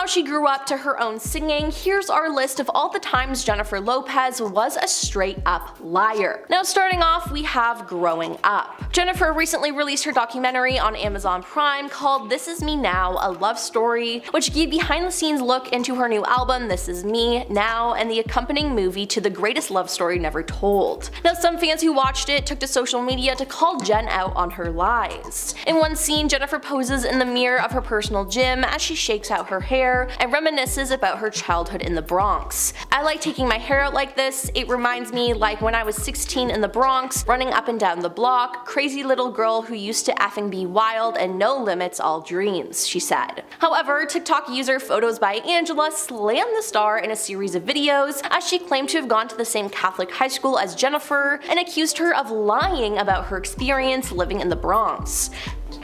she grew up to her own singing, here's our list of all the times Jennifer Lopez was a straight up liar. Now starting off, we have growing up. Jennifer recently released her documentary on Amazon Prime called This Is Me Now, a love story, which gave behind the scenes look into her new album This Is Me Now and the accompanying movie to the greatest love story never told. Now some fans who watched it took to social media to call Jen out on her lies. In one scene, Jennifer poses in the mirror of her personal gym as she shakes out her hair and reminisces about her childhood in the Bronx. I like taking my hair out like this, it reminds me like when I was 16 in the Bronx, running up and down the block, crazy little girl who used to effing be wild and no limits all dreams, she said. However, TikTok user Photos by Angela slammed the star in a series of videos as she claimed to have gone to the same Catholic high school as Jennifer and accused her of lying about her experience living in the Bronx.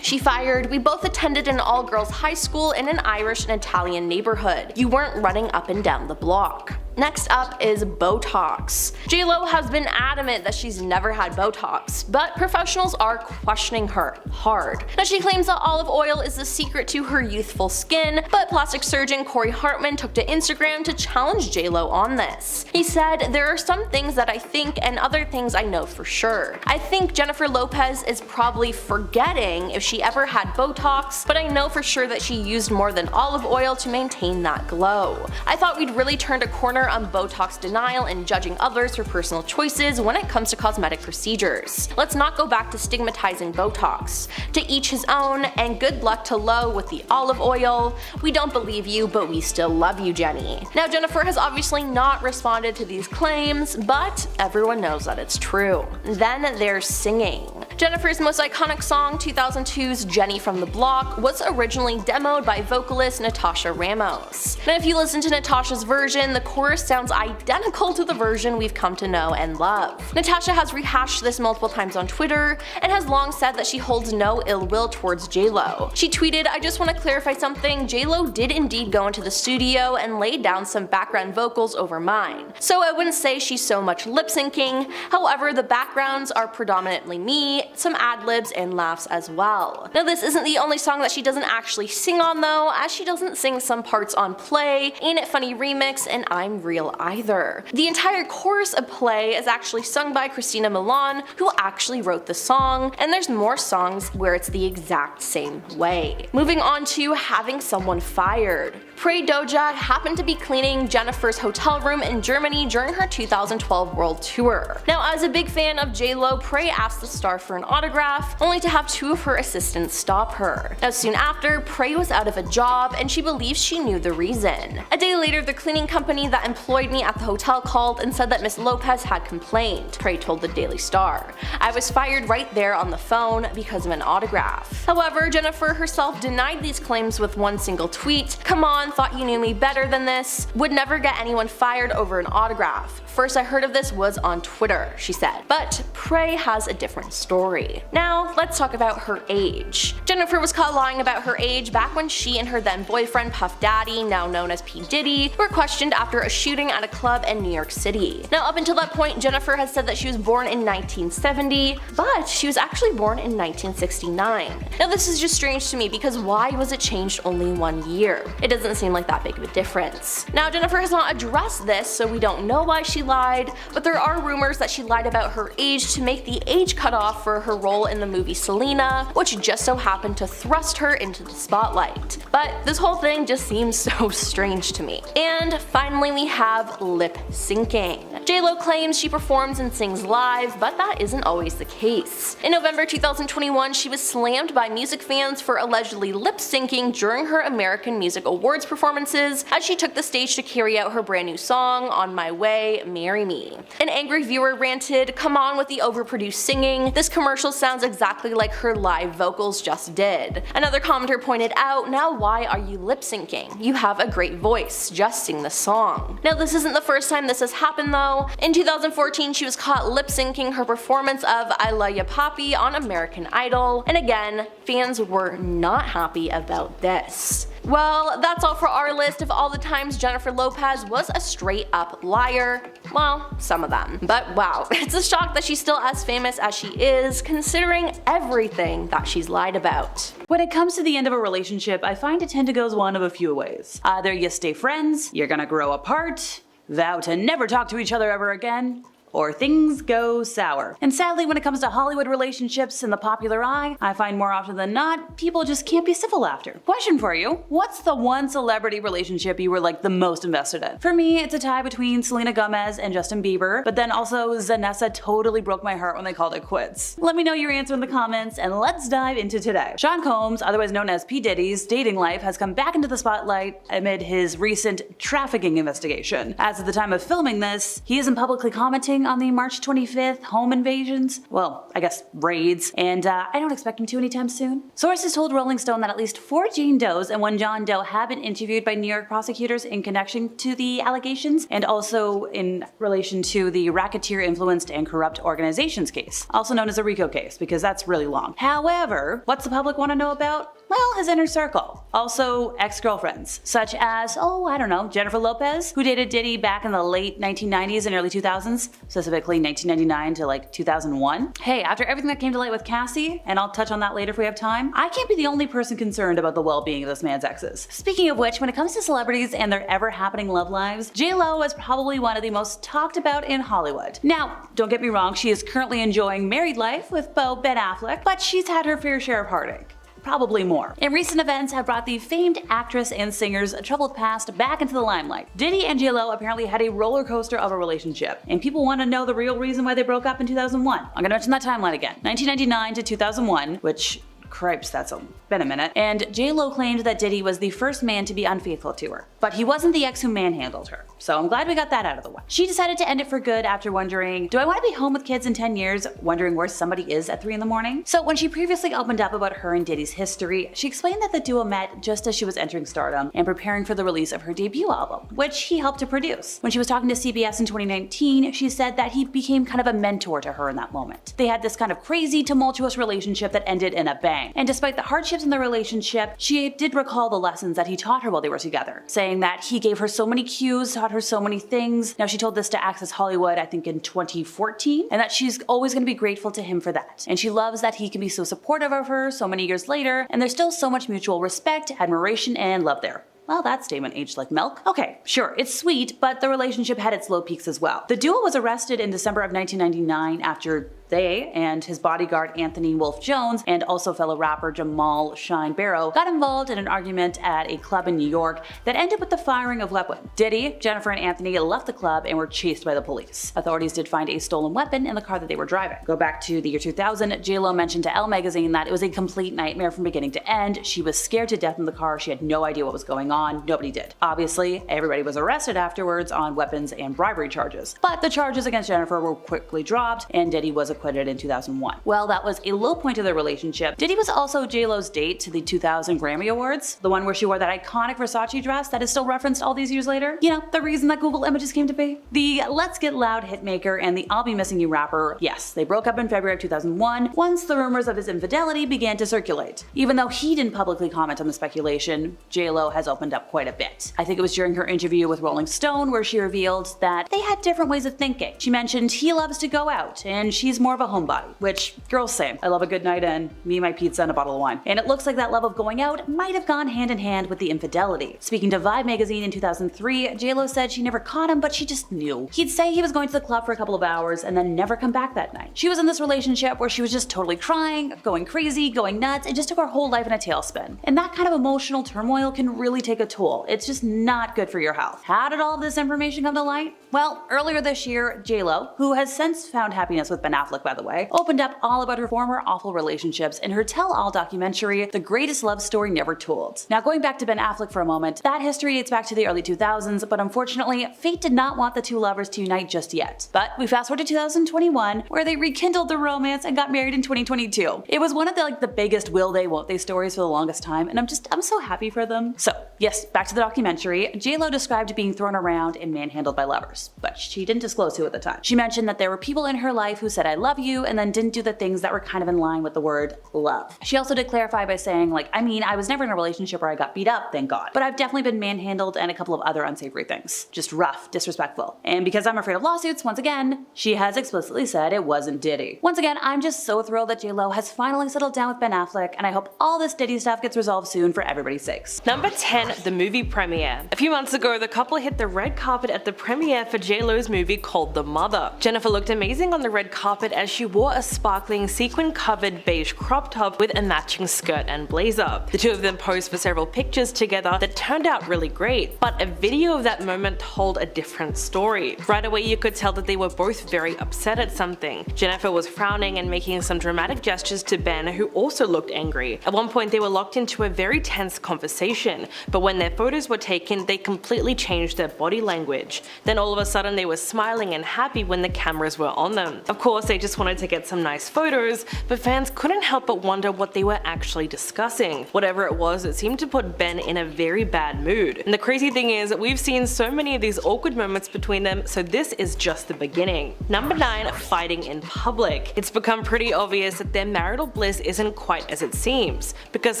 She fired, "We both attended an all-girls high school in an Irish and Italian neighborhood. You weren't running up and down the block." Next up is Botox. JLo has been adamant that she's never had Botox, but professionals are questioning her hard. Now she claims that olive oil is the secret to her youthful skin, but plastic surgeon Corey Hartman took to Instagram to challenge JLo on this. He said, "There are some things that I think and other things I know for sure. I think Jennifer Lopez is probably forgetting if she ever had Botox, but I know for sure that she used more than olive oil to maintain that glow. I thought we'd really turned a corner on Botox denial and judging others for personal choices when it comes to cosmetic procedures. Let's not go back to stigmatizing Botox. To each his own, and good luck to Lo with the olive oil. We don't believe you, but we still love you, Jenny." Now Jennifer has obviously not responded to these claims, but everyone knows that it's true. Then there's singing. Jennifer's most iconic song, 2002's Jenny from the Block, was originally demoed by vocalist Natasha Ramos. Now if you listen to Natasha's version, the chorus sounds identical to the version we've come to know and love. Natasha has rehashed this multiple times on Twitter and has long said that she holds no ill will towards JLo. She tweeted, "I just want to clarify something, JLo did indeed go into the studio and lay down some background vocals over mine. So I wouldn't say she's so much lip syncing, however the backgrounds are predominantly me, some ad-libs and laughs as well." Now this isn't the only song that she doesn't actually sing on though, as she doesn't sing some parts on Play, Ain't It Funny Remix, and I'm Real either. The entire chorus of Play is actually sung by Christina Milian, who actually wrote the song, and there's more songs where it's the exact same way. Moving on to having someone fired. Prey Doja happened to be cleaning Jennifer's hotel room in Germany during her 2012 world tour. Now as a big fan of JLo, Prey asked the star for an autograph, only to have two of her assistants stop her. Now soon after, Prey was out of a job and she believes she knew the reason. A day later, the cleaning company that employed me at the hotel called and said that Miss Lopez had complained, Prey told the Daily Star. I was fired right there on the phone because of an autograph. However, Jennifer herself denied these claims with one single tweet, "Come on, thought you knew me better than this. Would never get anyone fired over an autograph. First I heard of this was on Twitter," she said. But Prey has a different story. Now let's talk about her age. Jennifer was caught lying about her age back when she and her then boyfriend Puff Daddy, now known as P. Diddy, were questioned after a shooting at a club in New York City. Now up until that point, Jennifer has said that she was born in 1970, but she was actually born in 1969. Now this is just strange to me because why was it changed only 1 year? It doesn't seem like that big of a difference. Now Jennifer has not addressed this, so we don't know why she lied, but there are rumors that she lied about her age to make the age cutoff for her role in the movie Selena, which just so happened to thrust her into the spotlight. But this whole thing just seems so strange to me. And finally we have lip syncing. JLo claims she performs and sings live, but that isn't always the case. In November 2021, she was slammed by music fans for allegedly lip syncing during her American Music Awards performances as she took the stage to carry out her brand new song, On My Way, Marry Me. An angry viewer ranted, "Come on with the overproduced singing, this commercial sounds exactly like her live vocals just did." Another commenter pointed out, "Now why are you lip syncing? You have a great voice, just sing the song." Now this isn't the first time this has happened though. In 2014 she was caught lip syncing her performance of I Love Ya Papi on American Idol, and again, fans were not happy about this. Well, that's all for our list of all the times Jennifer Lopez was a straight up liar. Well, some of them. But wow, it's a shock that she's still as famous as she is, considering everything that she's lied about. When it comes to the end of a relationship, I find it tend to goes one of a few ways. Either you stay friends, you're gonna grow apart, vow to never talk to each other ever again, or things go sour. And sadly, when it comes to Hollywood relationships in the popular eye, I find more often than not, people just can't be civil after. Question for you, what's the one celebrity relationship you were like the most invested in? For me, it's a tie between Selena Gomez and Justin Bieber, but then also Zanessa totally broke my heart when they called it quits. Let me know your answer in the comments, and let's dive into today. Sean Combs, otherwise known as P. Diddy's dating life has come back into the spotlight amid his recent trafficking investigation. As of the time of filming this, he isn't publicly commenting on the March 25th home invasions, well, I guess raids, and I don't expect him to anytime soon. Sources told Rolling Stone that at least 4 Jane Does and 1 John Doe have been interviewed by New York prosecutors in connection to the allegations, and also in relation to the racketeer-influenced and corrupt organizations case, also known as the RICO case, because that's really long. However, what's the public want to know about? Well, his inner circle. Also, ex-girlfriends, such as, oh, I don't know, Jennifer Lopez, who dated Diddy back in the late 1990s and early 2000s, specifically 1999 to like 2001. Hey, after everything that came to light with Cassie, and I'll touch on that later if we have time, I can't be the only person concerned about the well-being of this man's exes. Speaking of which, when it comes to celebrities and their ever-happening love lives, J.Lo is probably one of the most talked about in Hollywood. Now, don't get me wrong, she is currently enjoying married life with beau Ben Affleck, but she's had her fair share of heartache. Probably more. And recent events have brought the famed actress and singer's troubled past back into the limelight. Diddy and J.Lo apparently had a roller coaster of a relationship, and people want to know the real reason why they broke up in 2001. I'm gonna mention that timeline again. 1999 to 2001, which cripes, that's been a minute. And J.Lo claimed that Diddy was the first man to be unfaithful to her, but he wasn't the ex who manhandled her. So I'm glad we got that out of the way. She decided to end it for good after wondering, do I want to be home with kids in 10 years, wondering where somebody is at 3 in the morning? So when she previously opened up about her and Diddy's history, she explained that the duo met just as she was entering stardom and preparing for the release of her debut album, which he helped to produce. When she was talking to CBS in 2019, she said that he became kind of a mentor to her in that moment. They had this kind of crazy, tumultuous relationship that ended in a bang. And despite the hardships in the relationship, she did recall the lessons that he taught her while they were together, saying that he gave her so many cues, taught her so many things. Now, she told this to Access Hollywood, I think in 2014, and that she's always going to be grateful to him for that. And she loves that he can be so supportive of her so many years later, and there's still so much mutual respect, admiration, and love there. Well, that statement aged like milk. Okay, sure, it's sweet, but the relationship had its low peaks as well. The duo was arrested in December of 1999 after they and his bodyguard Anthony Wolf Jones and also fellow rapper Jamal Shine Barrow got involved in an argument at a club in New York that ended with the firing of weapons. Diddy, Jennifer, and Anthony left the club and were chased by the police. Authorities did find a stolen weapon in the car that they were driving. Go back to the year 2000, J.Lo mentioned to Elle magazine that it was a complete nightmare from beginning to end. She was scared to death in the car. She had no idea what was going on. Nobody did. Obviously, everybody was arrested afterwards on weapons and bribery charges. But the charges against Jennifer were quickly dropped and Diddy was acquitted in 2001. Well, that was a low point of their relationship. Diddy was also J.Lo's date to the 2000 Grammy Awards, the one where she wore that iconic Versace dress that is still referenced all these years later. You know, the reason that Google Images came to be. The Let's Get Loud hitmaker and the I'll Be Missing You rapper, yes, they broke up in February of 2001 once the rumors of his infidelity began to circulate. Even though he didn't publicly comment on the speculation, J.Lo has opened up quite a bit. I think it was during her interview with Rolling Stone where she revealed that they had different ways of thinking. She mentioned he loves to go out and she's more of a homebody, which girls say. I love a good night in, me, my pizza, and a bottle of wine. And it looks like that love of going out might have gone hand in hand with the infidelity. Speaking to Vibe magazine in 2003, J.Lo said she never caught him, but she just knew. He'd say he was going to the club for a couple of hours and then never come back that night. She was in this relationship where she was just totally crying, going crazy, going nuts, and just took her whole life in a tailspin. And that kind of emotional turmoil can really take a toll. It's just not good for your health. How did all this information come to light? Well, earlier this year, J.Lo, who has since found happiness with Ben Affleck by the way, opened up all about her former awful relationships in her tell-all documentary, The Greatest Love Story Never Told. Now, going back to Ben Affleck for a moment, that history dates back to the early 2000s, but unfortunately, fate did not want the two lovers to unite just yet. But we fast forward to 2021, where they rekindled the romance and got married in 2022. It was one of the biggest will they, won't they stories for the longest time, and I'm so happy for them. So, yes, back to the documentary, J.Lo described being thrown around and manhandled by lovers, but she didn't disclose who at the time. She mentioned that there were people in her life who said I love you, and then didn't do the things that were kind of in line with the word love. She also did clarify by saying, like, I mean, I was never in a relationship where I got beat up, thank God, but I've definitely been manhandled and a couple of other unsavory things. Just rough, disrespectful. And because I'm afraid of lawsuits, once again, she has explicitly said it wasn't Diddy. Once again, I'm just so thrilled that J.Lo has finally settled down with Ben Affleck, and I hope all this Diddy stuff gets resolved soon for everybody's sakes. Number 10, the movie premiere. A few months ago, the couple hit the red carpet at the premiere for J.Lo's movie called The Mother. Jennifer looked amazing on the red carpet as she wore a sparkling sequin-covered beige crop top with a matching skirt and blazer. The two of them posed for several pictures together that turned out really great, but a video of that moment told a different story. Right away, you could tell that they were both very upset at something. Jennifer was frowning and making some dramatic gestures to Ben, who also looked angry. At one point, they were locked into a very tense conversation, but when their photos were taken, they completely changed their body language. Then all of a sudden, they were smiling and happy when the cameras were on them. Of course, they just wanted to get some nice photos, but fans couldn't help but wonder what they were actually discussing. Whatever it was, it seemed to put Ben in a very bad mood. And the crazy thing is, we've seen so many of these awkward moments between them, so this is just the beginning. Number 9, fighting in public. It's become pretty obvious that their marital bliss isn't quite as it seems, because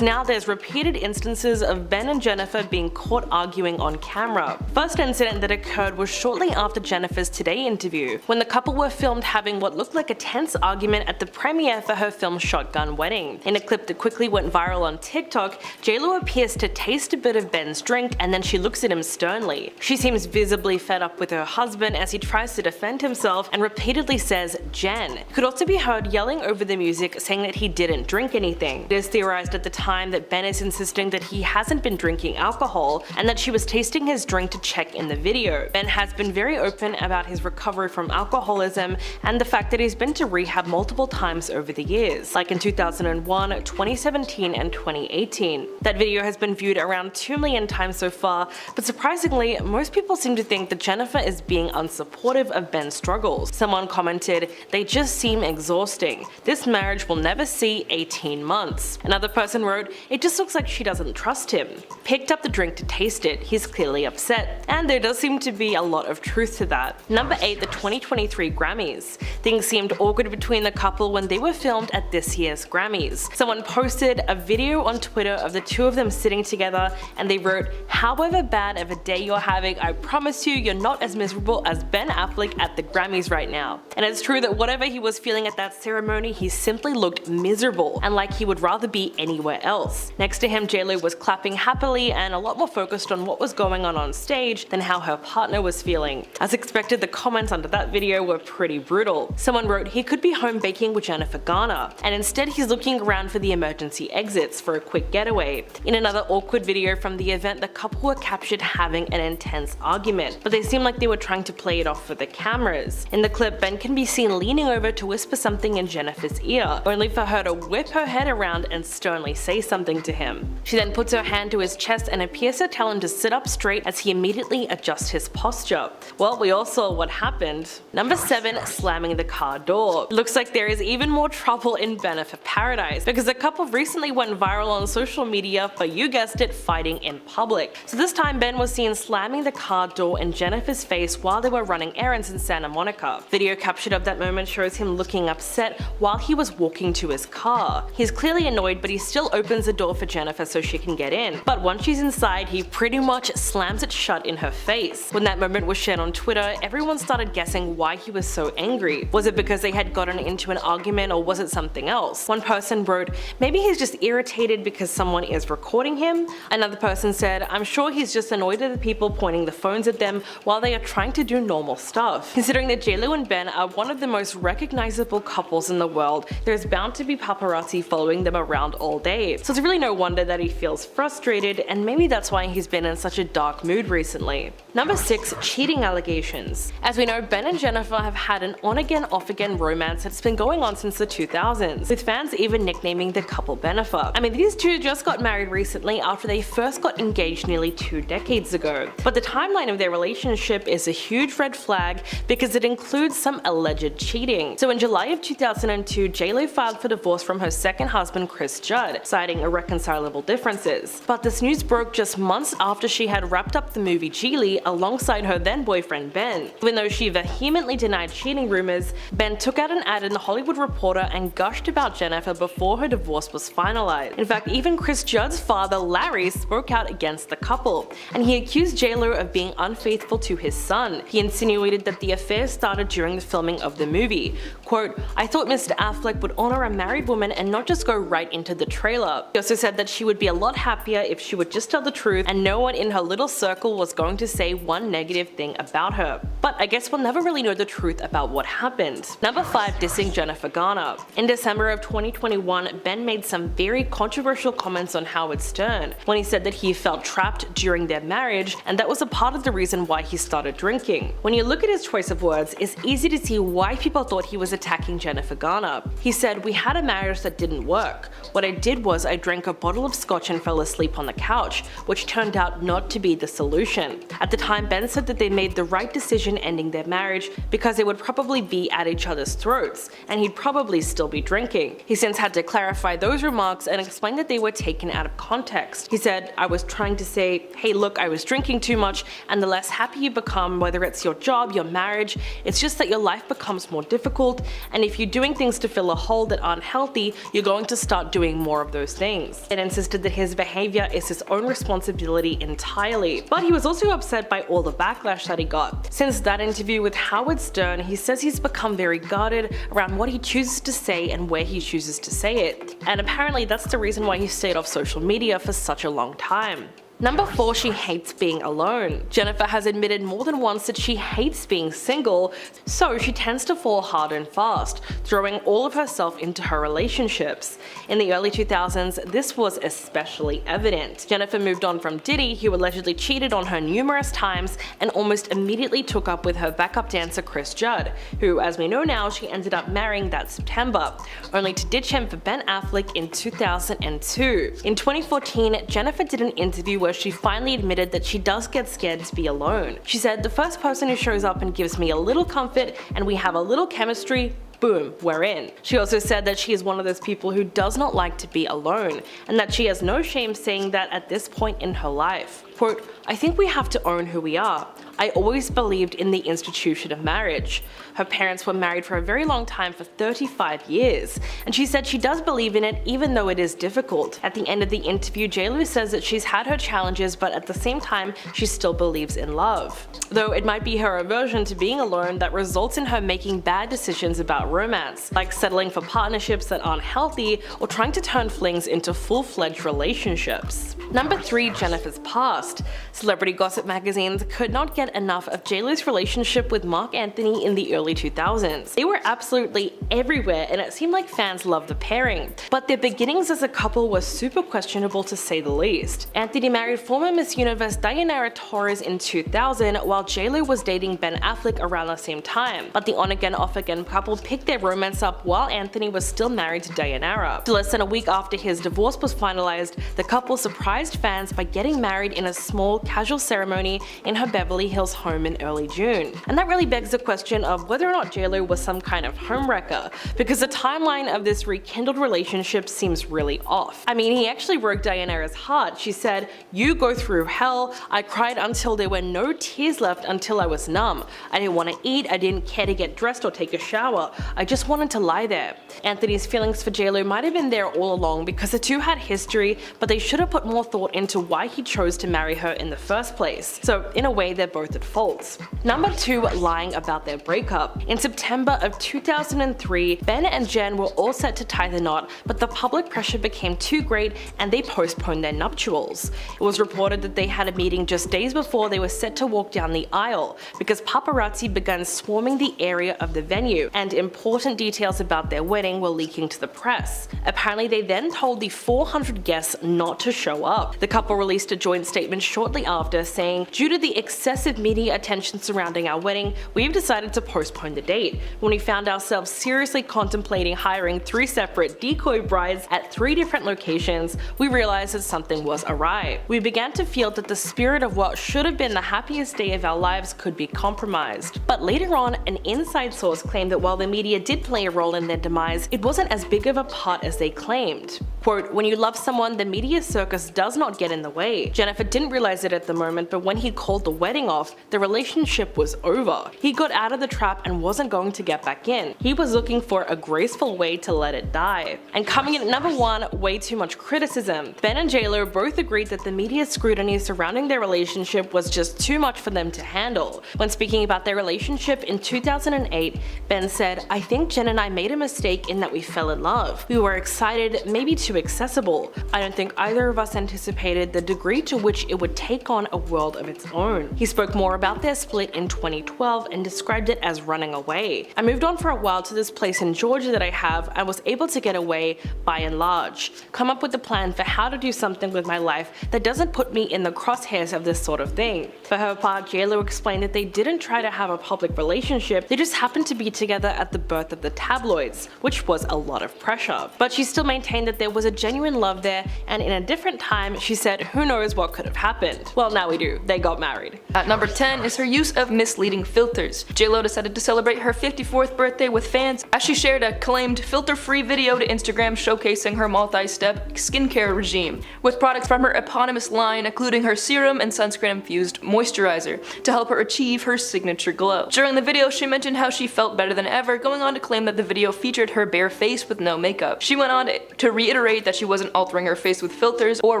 now there's repeated instances of Ben and Jennifer being caught arguing on camera. First incident that occurred was shortly after Jennifer's Today interview, when the couple were filmed having what looked like a tense argument at the premiere for her film Shotgun Wedding. In a clip that quickly went viral on TikTok, J.Lo appears to taste a bit of Ben's drink and then she looks at him sternly. She seems visibly fed up with her husband as he tries to defend himself and repeatedly says Jen. Could also be heard yelling over the music, saying that he didn't drink anything. It is theorized at the time that Ben is insisting that he hasn't been drinking alcohol and that she was tasting his drink to check in the video. Ben has been very open about his recovery from alcoholism and the fact that he's been to rehab multiple times over the years, like in 2001, 2017, and 2018. That video has been viewed around 2 million times so far, but surprisingly, most people seem to think that Jennifer is being unsupportive of Ben's struggles. Someone commented, "They just seem exhausting. This marriage will never see 18 months." Another person wrote, "It just looks like she doesn't trust him." Picked up the drink to taste it, he's clearly upset. And there does seem to be a lot of truth to that. Number 8, the 2023 Grammys. Things seemed awkward between the couple when they were filmed at this year's Grammys. Someone posted a video on Twitter of the two of them sitting together and they wrote, "However bad of a day you're having, I promise you you're not as miserable as Ben Affleck at the Grammys right now." And it's true that whatever he was feeling at that ceremony, he simply looked miserable and like he would rather be anywhere else. Next to him, J.Lo was clapping happily and a lot more focused on what was going on stage than how her partner was feeling. As expected, the comments under that video were pretty brutal. Someone wrote he could be home baking with Jennifer Garner, and instead he's looking around for the emergency exits for a quick getaway. In another awkward video from the event, the couple were captured having an intense argument, but they seemed like they were trying to play it off for the cameras. In the clip, Ben can be seen leaning over to whisper something in Jennifer's ear, only for her to whip her head around and sternly say something to him. She then puts her hand to his chest and appears to tell him to sit up straight as he immediately adjusts his posture. Well, we all saw what happened. Number 7, slamming the car door. Looks like there is even more trouble in Benefit Paradise, because the couple recently went viral on social media for, you guessed it, fighting in public. So this time Ben was seen slamming the car door in Jennifer's face while they were running errands in Santa Monica. Video captured of that moment shows him looking upset while he was walking to his car. He's clearly annoyed, but he still opens the door for Jennifer so she can get in. But once she's inside, he pretty much slams it shut in her face. When that moment was shared on Twitter, everyone started guessing why he was so angry. Was it because they had gotten into an argument, or was it something else? One person wrote, maybe he's just irritated because someone is recording him. Another person said, I'm sure he's just annoyed at the people pointing the phones at them while they are trying to do normal stuff. Considering that J.Lo and Ben are one of the most recognizable couples in the world, there's bound to be paparazzi following them around all day. So it's really no wonder that he feels frustrated, and maybe that's why he's been in such a dark mood recently. Number 6, cheating allegations. As we know, Ben and Jennifer have had an on-again, off-again romance that's been going on since the 2000s, with fans even nicknaming the couple Bennifer. I mean, these two just got married recently after they first got engaged nearly 2 decades ago. But the timeline of their relationship is a huge red flag because it includes some alleged cheating. So in July of 2002, J.Lo filed for divorce from her second husband Chris Judd, citing irreconcilable differences. But this news broke just months after she had wrapped up the movie Geely alongside her then boyfriend Ben. Even though she vehemently denied cheating rumors, Ben Ben took out an ad in the Hollywood Reporter and gushed about Jennifer before her divorce was finalized. In fact, even Chris Judd's father, Larry, spoke out against the couple, and he accused JLo of being unfaithful to his son. He insinuated that the affair started during the filming of the movie. Quote, "I thought Mr. Affleck would honor a married woman and not just go right into the trailer." He also said that she would be a lot happier if she would just tell the truth and no one in her little circle was going to say one negative thing about her. But I guess we'll never really know the truth about what happened. Number 5. Dissing Jennifer Garner. In December of 2021, Ben made some very controversial comments on Howard Stern when he said that he felt trapped during their marriage, and that was a part of the reason why he started drinking. When you look at his choice of words, it's easy to see why people thought he was attacking Jennifer Garner. He said, "We had a marriage that didn't work. What I did was I drank a bottle of scotch and fell asleep on the couch, which turned out not to be the solution." At the time, Ben said that they made the right decision ending their marriage because they would probably be at each other's throats, and he'd probably still be drinking. He since had to clarify those remarks and explain that they were taken out of context. He said, "I was trying to say, hey look, I was drinking too much, and the less happy you become, whether it's your job, your marriage, it's just that your life becomes more difficult, and if you're doing things to fill a hole that aren't healthy, you're going to start doing more of those things." It insisted that his behavior is his own responsibility entirely. But he was also upset by all the backlash that he got. Since that interview with Howard Stern, he says he's become very guarded around what he chooses to say and where he chooses to say it. And apparently that's the reason why he stayed off social media for such a long time. Number 4. She hates being alone. Jennifer has admitted more than once that she hates being single, so she tends to fall hard and fast, throwing all of herself into her relationships. In the early 2000s, this was especially evident. Jennifer moved on from Diddy, who allegedly cheated on her numerous times, and almost immediately took up with her backup dancer Chris Judd, who, as we know now, she ended up marrying that September, only to ditch him for Ben Affleck in 2002. In 2014, Jennifer did an interview where she finally admitted that she does get scared to be alone. She said, "The first person who shows up and gives me a little comfort and we have a little chemistry, boom, we're in." She also said that she is one of those people who does not like to be alone, and that she has no shame saying that at this point in her life. Quote, "I think we have to own who we are. I always believed in the institution of marriage." Her parents were married for a very long time, for 35 years, and she said she does believe in it even though it is difficult. At the end of the interview, JLo says that she's had her challenges, but at the same time, she still believes in love. Though it might be her aversion to being alone that results in her making bad decisions about romance, like settling for partnerships that aren't healthy or trying to turn flings into full-fledged relationships. Number 3. Jennifer's past. Celebrity gossip magazines could not get enough of JLo's relationship with Marc Anthony in the early 2000s. They were absolutely everywhere, and it seemed like fans loved the pairing. But their beginnings as a couple were super questionable, to say the least. Anthony married former Miss Universe Diana Torres in 2000, while JLo was dating Ben Affleck around the same time. But the on-again, off-again couple picked their romance up while Anthony was still married to Diana. Less than a week after his divorce was finalized, the couple surprised fans by getting married in a small, casual ceremony in her Beverly Hills home in early June. And that really begs the question of whether or not JLo was some kind of homewrecker, because the timeline of this rekindled relationship seems really off. I mean, he actually broke Diana's heart. She said, "You go through hell. I cried until there were no tears left, until I was numb. I didn't want to eat, I didn't care to get dressed or take a shower. I just wanted to lie there." Anthony's feelings for JLo might have been there all along because the two had history, but they should have put more thought into why he chose to marry her in the first place. So in a way, they're both at fault. Number 2. Lying about their breakup. In September of 2003, Ben and Jen were all set to tie the knot, but the public pressure became too great and they postponed their nuptials. It was reported that they had a meeting just days before they were set to walk down the aisle, because paparazzi began swarming the area of the venue, and important details about their wedding were leaking to the press. Apparently they then told the 400 guests not to show up. The couple released a joint statement shortly after saying, "Due to the excessive media attention surrounding our wedding, we've decided to postpone the date. When we found ourselves seriously contemplating hiring 3 separate decoy brides at 3 different locations, we realized that something was awry. We began to feel that the spirit of what should have been the happiest day of our lives could be compromised." But later on, an inside source claimed that while the media did play a role in their demise, it wasn't as big of a part as they claimed. Quote, "When you love someone, the media circus does not get in the way." Jennifer didn't realize it at the moment, but when he called the wedding off, the relationship was over. He got out of the trap and wasn't going to get back in. He was looking for a graceful way to let it die. And coming in at number 1, way too much criticism. Ben and JLo both agreed that the media scrutiny surrounding their relationship was just too much for them to handle. When speaking about their relationship in 2008, Ben said, "I think Jen and I made a mistake in that we fell in love. We were excited, maybe too accessible. I don't think either of us anticipated the degree to which it would take on a world of its own." He spoke more about their split in 2012 and described it as running away. "I moved on for a while to this place in Georgia that I have. I was able to get away by and large. Come up with a plan for how to do something with my life that doesn't put me in the crosshairs of this sort of thing." For her part, JLo explained that they didn't try to have a public relationship, they just happened to be together at the birth of the tabloids, which was a lot of pressure. But she still maintained that there was a genuine love there, and in a different time, she said who knows what could have happened. Well, now we do. They got married. At number 10 is her use of misleading filters. JLo decided to celebrate her 54th birthday with fans as she shared a claimed filter-free video to Instagram showcasing her multi-step skincare regime, with products from her eponymous line including her serum and sunscreen-infused moisturizer to help her achieve her signature glow. During the video, she mentioned how she felt better than ever, going on to claim that the video featured her bare face with no makeup. She went on to reiterate that she wasn't altering her face with filters or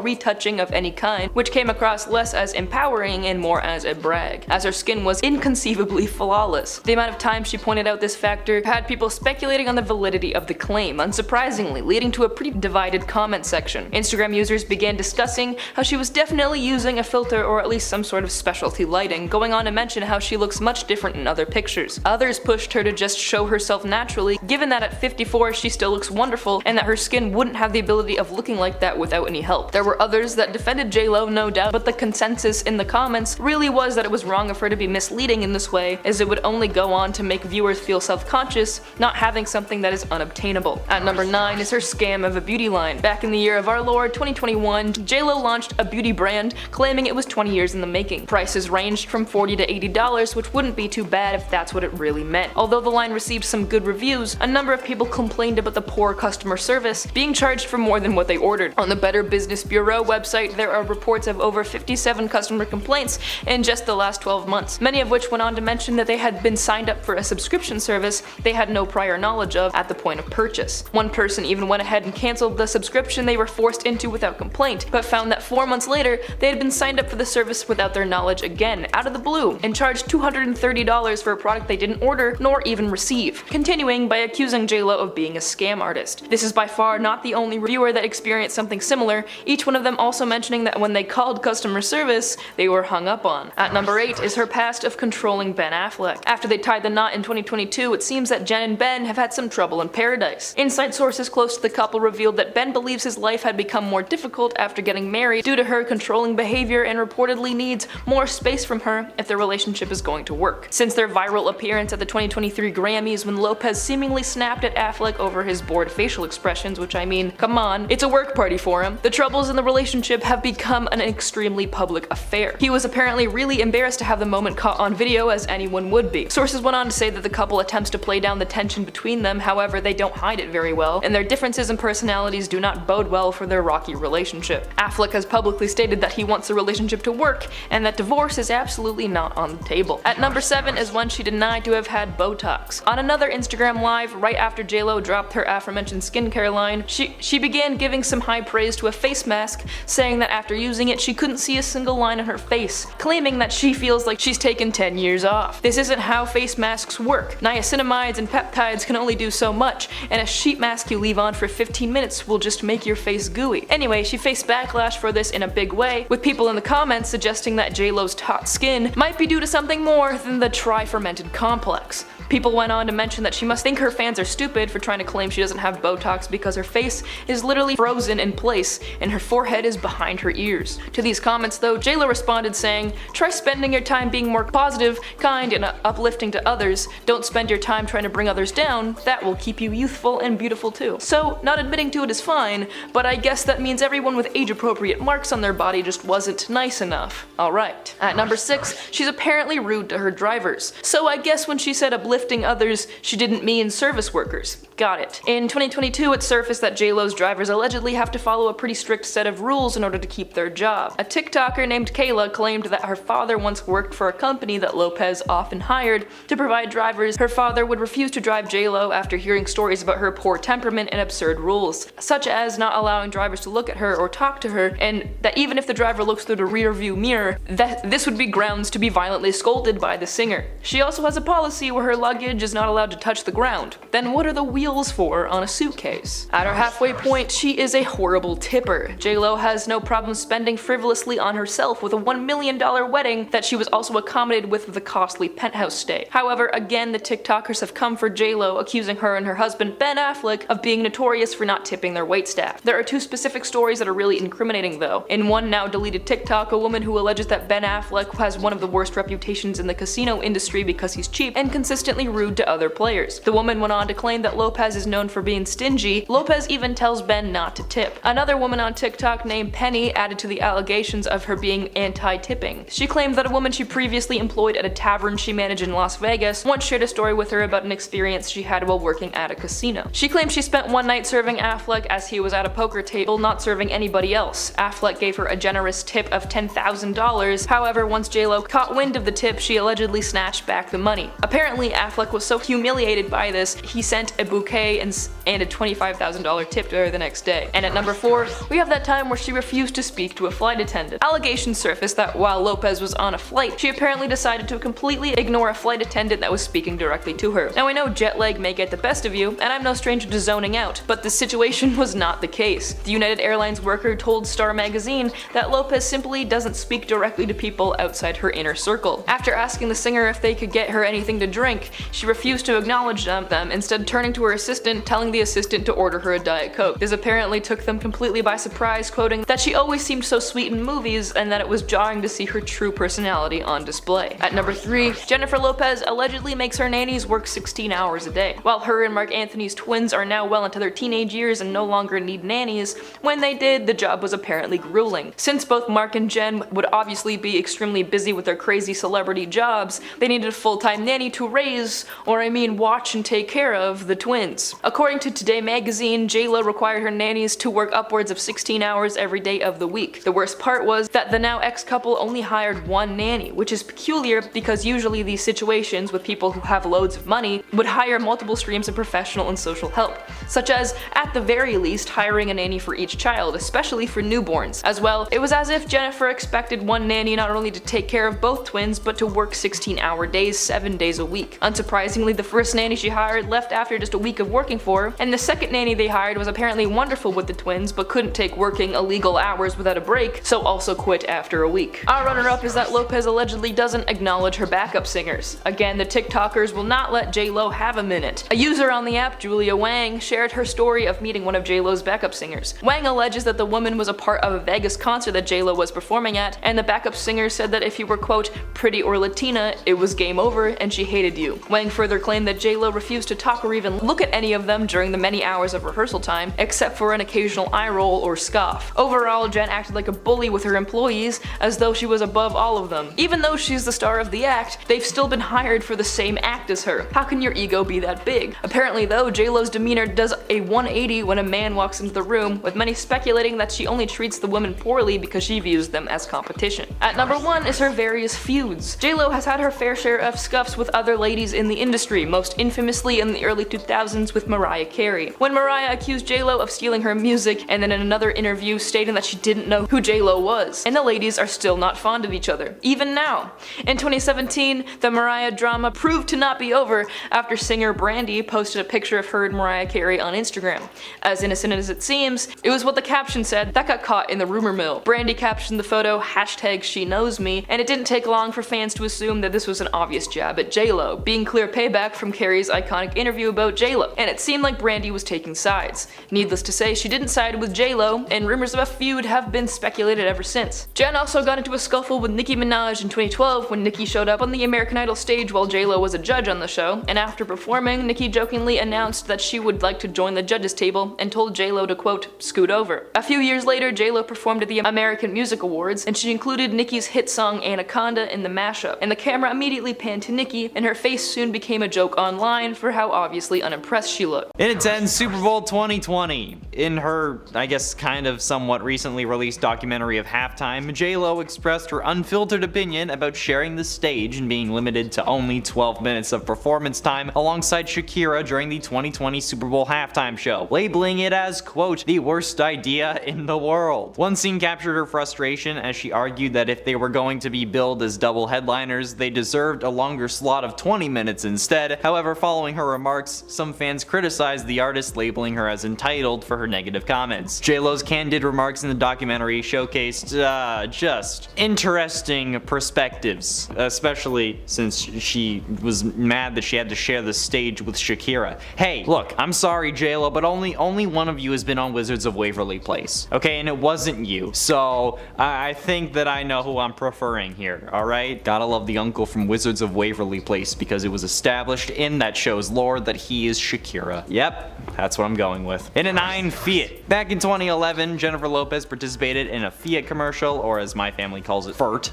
retouching of any kind, which came across less as empowering and more as a brag, as her skin was inconceivably flawless. The amount of time she pointed out this factor had people speculating on the validity of the claim, unsurprisingly, leading to a pretty divided comment section. Instagram users began discussing how she was definitely using a filter or at least some sort of specialty lighting, going on to mention how she looks much different in other pictures. Others pushed her to just show herself naturally, given that at 54 she still looks wonderful and that her skin wouldn't have the ability of looking like that without any help. There were others that defended JLo, no doubt, but the consensus in the comments really was that it was wrong of her to be misleading in this way, as it would only go on to make viewers feel self-conscious, not having something that is unobtainable. At number 9 is her scam of a beauty line. Back in the year of our Lord 2021, JLo launched a beauty brand claiming it was 20 years in the making. Prices ranged from $40 to $80, which wouldn't be too bad if that's what it really meant. Although the line received some good reviews, a number of people complained about the poor customer service, being charged for more than what they ordered. On the Better Business Bureau website, there are reports of over 57 customer complaints in just the last 12 months, many of which went on to mention that they had been signed up for a subscription service they had no prior knowledge of at the point of purchase. One person even went ahead and canceled the subscription they were forced into without complaint, but found that 4 months later they had been signed up for the service without their knowledge again, out of the blue, and charged $230 for a product they didn't order nor even receive, continuing by accusing JLo of being a scam artist. This is by far not the only reviewer that experienced something similar, each one of them also mentioning that when they called customer service, they were hung up on. At number 8 is her past of controlling Ben Affleck. After they tied the knot in 2022, it seems that Jen and Ben have had some trouble in paradise. Inside sources close to the couple revealed that Ben believes his life had become more difficult after getting married due to her controlling behavior and reportedly needs more space from her if their relationship is going to work. Since their viral appearance at the 2023 Grammys when Lopez seemingly snapped at Affleck over his bored facial expressions, which I mean, come on, it's a work party for him, the troubles in the relationship have become an extremely public affair. He was apparently really embarrassed to have the moment caught on video, as anyone would be. Sources went on to say that the couple attempts to play down the tension between them, however they don't hide it very well, and their differences in personalities do not bode well for their rocky relationship. Affleck has publicly stated that he wants the relationship to work, and that divorce is absolutely not on the table. At number 7 is when she denied to have had Botox. On another Instagram live, right after JLo dropped her aforementioned skincare line, she began giving some high praise to a face mask, saying that after using it she couldn't see a single line on her face, claiming that she feels like she's taken 10 years off. This isn't how face masks work. Niacinamides and peptides can only do so much, and a sheet mask you leave on for 15 minutes will just make your face gooey. Anyway, she faced backlash for this in a big way, with people in the comments suggesting that JLo's taut skin might be due to something more than the tri-fermented complex. People went on to mention that she must think her fans are stupid for trying to claim she doesn't have Botox because her face is literally frozen in place and her forehead is behind her ears. To these comments though, JLo responded saying, "Try spending your time being more positive, kind, and uplifting to others. Don't spend your time trying to bring others down. That will keep you youthful and beautiful too." So, not admitting to it is fine, but I guess that means everyone with age-appropriate marks on their body just wasn't nice enough. Alright. At number 6, she's apparently rude to her drivers. So I guess when she said uplifting others, she didn't mean service workers. Got it. In 2022, it surfaced that JLo's J.Lo's drivers allegedly have to follow a pretty strict set of rules in order to keep their job. A TikToker named Kayla claimed that her father once worked for a company that Lopez often hired to provide drivers. Her father would refuse to drive J.Lo after hearing stories about her poor temperament and absurd rules, such as not allowing drivers to look at her or talk to her, and that even if the driver looks through the rearview mirror, that this would be grounds to be violently scolded by the singer. She also has a policy where her luggage is not allowed to touch the ground. Then what are the wheels for on a suitcase? At her halfway point, she is a horrible tipper. J.Lo has no problem spending frivolously on herself with a $1 million wedding that she was also accommodated with a costly penthouse stay. However, again, the TikTokers have come for J.Lo, accusing her and her husband Ben Affleck of being notorious for not tipping their waitstaff. There are two specific stories that are really incriminating though. In one now deleted TikTok, a woman who alleges that Ben Affleck has one of the worst reputations in the casino industry because he's cheap and consistently rude to other players. The woman went on to claim that Lopez is known for being stingy. Lopez even tells Ben not to tip. Another woman on TikTok named Penny added to the allegations of her being anti-tipping. She claimed that a woman she previously employed at a tavern she managed in Las Vegas once shared a story with her about an experience she had while working at a casino. She claimed she spent one night serving Affleck as he was at a poker table, not serving anybody else. Affleck gave her a generous tip of $10,000. However, once J.Lo caught wind of the tip, she allegedly snatched back the money. Apparently, Affleck was so humiliated by this, he sent a bouquet and a $25,000 tip to her the next day. And at number 4, we have that time where she refused to speak to a flight attendant. Allegations surfaced that while Lopez was on a flight, she apparently decided to completely ignore a flight attendant that was speaking directly to her. Now I know jet lag may get the best of you, and I'm no stranger to zoning out, but this situation was not the case. The United Airlines worker told Star magazine that Lopez simply doesn't speak directly to people outside her inner circle. After asking the singer if they could get her anything to drink, she refused to acknowledge them, instead turning to her assistant, telling the assistant to order her a Diet Coke. This apparently took them completely by surprise, quoting that she always seemed so sweet in movies and that it was jarring to see her true personality on display. At number 3, Jennifer Lopez allegedly makes her nannies work 16 hours a day. While her and Mark Anthony's twins are now well into their teenage years and no longer need nannies, when they did, the job was apparently grueling. Since both Mark and Jen would obviously be extremely busy with their crazy celebrity jobs, they needed a full-time nanny to raise, or I mean watch and take care of, the twins. According to Today magazine, J.Lo required her nannies to work upwards of 16 hours every day of the week. The worst part was that the now ex-couple only hired one nanny, which is peculiar because usually these situations with people who have loads of money would hire multiple streams of professional and social help, such as, at the very least, hiring a nanny for each child, especially for newborns. As well, it was as if Jennifer expected one nanny not only to take care of both twins, but to work 16-hour days, 7 days a week. Unsurprisingly, the first nanny she hired left after just a week of working for her, and the second nanny they hired was apparently wonderful with the twins, but couldn't take working illegal hours without a break, so also quit after a week. Our runner-up is that Lopez allegedly doesn't acknowledge her backup singers. Again, the TikTokers will not let J.Lo have a minute. A user on the app, Julia Wang, shared her story of meeting one of J.Lo's backup singers. Wang alleges that the woman was a part of a Vegas concert that J.Lo was performing at, and the backup singer said that if you were quote, pretty or Latina, it was game over and she hated you. Wang further claimed that J.Lo refused to talk or even look at any of them during the many hours of rehearsal time, except for an occasional eye roll or scoff. Overall, Jen acted like a bully with her employees, as though she was above all of them. Even though she's the star of the act, they've still been hired for the same act as her. How can your ego be that big? Apparently though, J.Lo's demeanor does a 180 when a man walks into the room, with many speculating that she only treats the women poorly because she views them as competition. At number 1 is her various feuds. J.Lo has had her fair share of scuffs with other ladies in the industry, most infamously in the early 2000s with Mariah Carey. When Mariah accused J.Lo of stealing her music, and then in another interview stating that she didn't know who J.Lo was. And the ladies are still not fond of each other, even now. In 2017, the Mariah drama proved to not be over after singer Brandy posted a picture of her and Mariah Carey on Instagram. As innocent as it seems, it was what the caption said that got caught in the rumor mill. Brandy captioned the photo #SheKnows Me, and it didn't take long for fans to assume that this was an obvious jab at J.Lo, being clear payback from Carey's iconic interview about J.Lo, and it seemed like Brandy was taking sides. Needless to say, she didn't side with J.Lo, and rumors of a feud have been speculated ever since. Jen also got into a scuffle with Nicki Minaj in 2012 when Nicki showed up on the American Idol stage while J.Lo was a judge on the show, and after performing, Nicki jokingly announced that she would like to join the judges table and told J.Lo to quote, scoot over. A few years later, J.Lo performed at the American Music Awards, and she included Nicki's hit song Anaconda in the mashup, and the camera immediately panned to Nicki, and her face soon became a joke online for how obviously unimpressed she looked. It attends Super Bowl 2020. 2020. In her, I guess, kind of somewhat recently released documentary of Halftime, J.Lo expressed her unfiltered opinion about sharing the stage and being limited to only 12 minutes of performance time alongside Shakira during the 2020 Super Bowl halftime show, labeling it as, quote, the worst idea in the world. One scene captured her frustration as she argued that if they were going to be billed as double headliners, they deserved a longer slot of 20 minutes instead. However, following her remarks, some fans criticized the artist, labeling her as entitled for her negative comments. J.Lo's candid remarks in the documentary showcased just interesting perspectives, especially since she was mad that she had to share the stage with Shakira. Hey, look, I'm sorry, J.Lo, but only one of you has been on Wizards of Waverly Place, okay? And it wasn't you. So I think that I know who I'm preferring here, alright? Gotta love the uncle from Wizards of Waverly Place because it was established in that show's lore that he is Shakira. Yep, that's what I'm going with. In a 9, Fiat. Back in 2011, Jennifer Lopez participated in a Fiat commercial, or as my family calls it, FERT.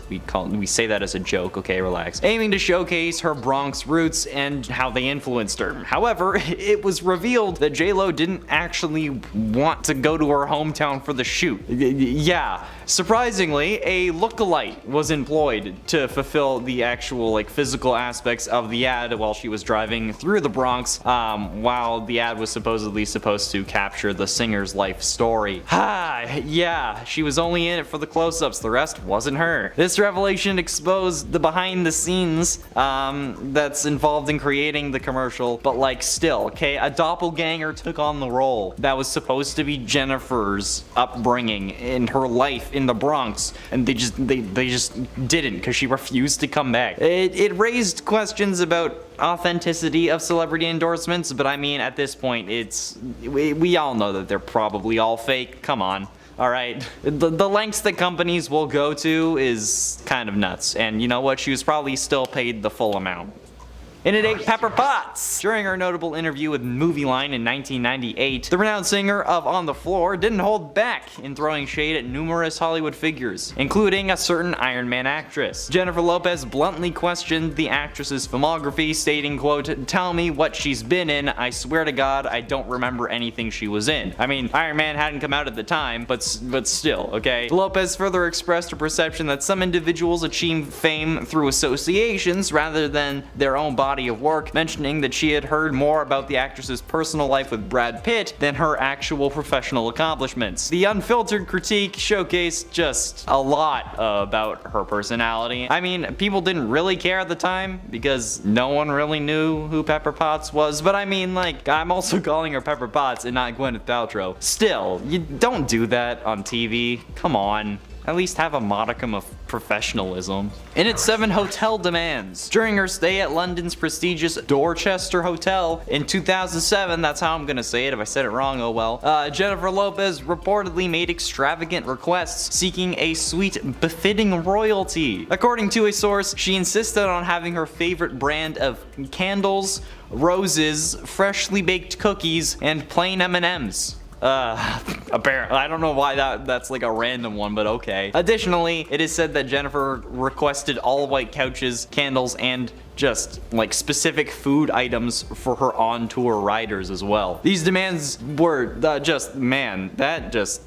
We say that as a joke, okay, relax. Aiming to showcase her Bronx roots and how they influenced her. However, it was revealed that J.Lo didn't actually want to go to her hometown for the shoot. Yeah, surprisingly, a lookalike was employed to fulfill the actual physical aspects of the ad while she was driving through the Bronx, while the ad was supposedly supposed to capture the singer's life story. Yeah, she was only in it for the close-ups, the rest wasn't her. This revelation exposed the behind the scenes that's involved in creating the commercial, but still, okay, a doppelganger took on the role that was supposed to be Jennifer's upbringing in her life in the Bronx, and they just didn't, because she refused to come back. It raised questions about authenticity of celebrity endorsements, but I mean, at this point, we all know that they're probably all fake. Come on. Alright, the lengths that companies will go to is kind of nuts, and you know what, she was probably still paid the full amount. In it ate Pepper Potts. During her notable interview with Movie Line in 1998, the renowned singer of On the Floor didn't hold back in throwing shade at numerous Hollywood figures, including a certain Iron Man actress. Jennifer Lopez bluntly questioned the actress's filmography, stating, quote, tell me what she's been in, I swear to God I don't remember anything she was in. I mean, Iron Man hadn't come out at the time, but still, okay? Lopez further expressed her perception that some individuals achieve fame through associations rather than their own body of work, mentioning that she had heard more about the actress's personal life with Brad Pitt than her actual professional accomplishments. The unfiltered critique showcased just a lot about her personality. I mean, people didn't really care at the time because no one really knew who Pepper Potts was, but I mean, I'm also calling her Pepper Potts and not Gwyneth Paltrow. Still, you don't do that on TV. Come on. At least have a modicum of professionalism. In its 7 hotel demands. During her stay at London's prestigious Dorchester Hotel in 2007, that's how I'm gonna say it, if I said it wrong, oh well, Jennifer Lopez reportedly made extravagant requests seeking a suite befitting royalty. According to a source, she insisted on having her favorite brand of candles, roses, freshly baked cookies, and plain M&Ms. Apparently, I don't know why that's a random one, but okay. Additionally, it is said that Jennifer requested all white couches, candles, and just specific food items for her on-tour riders as well. These demands were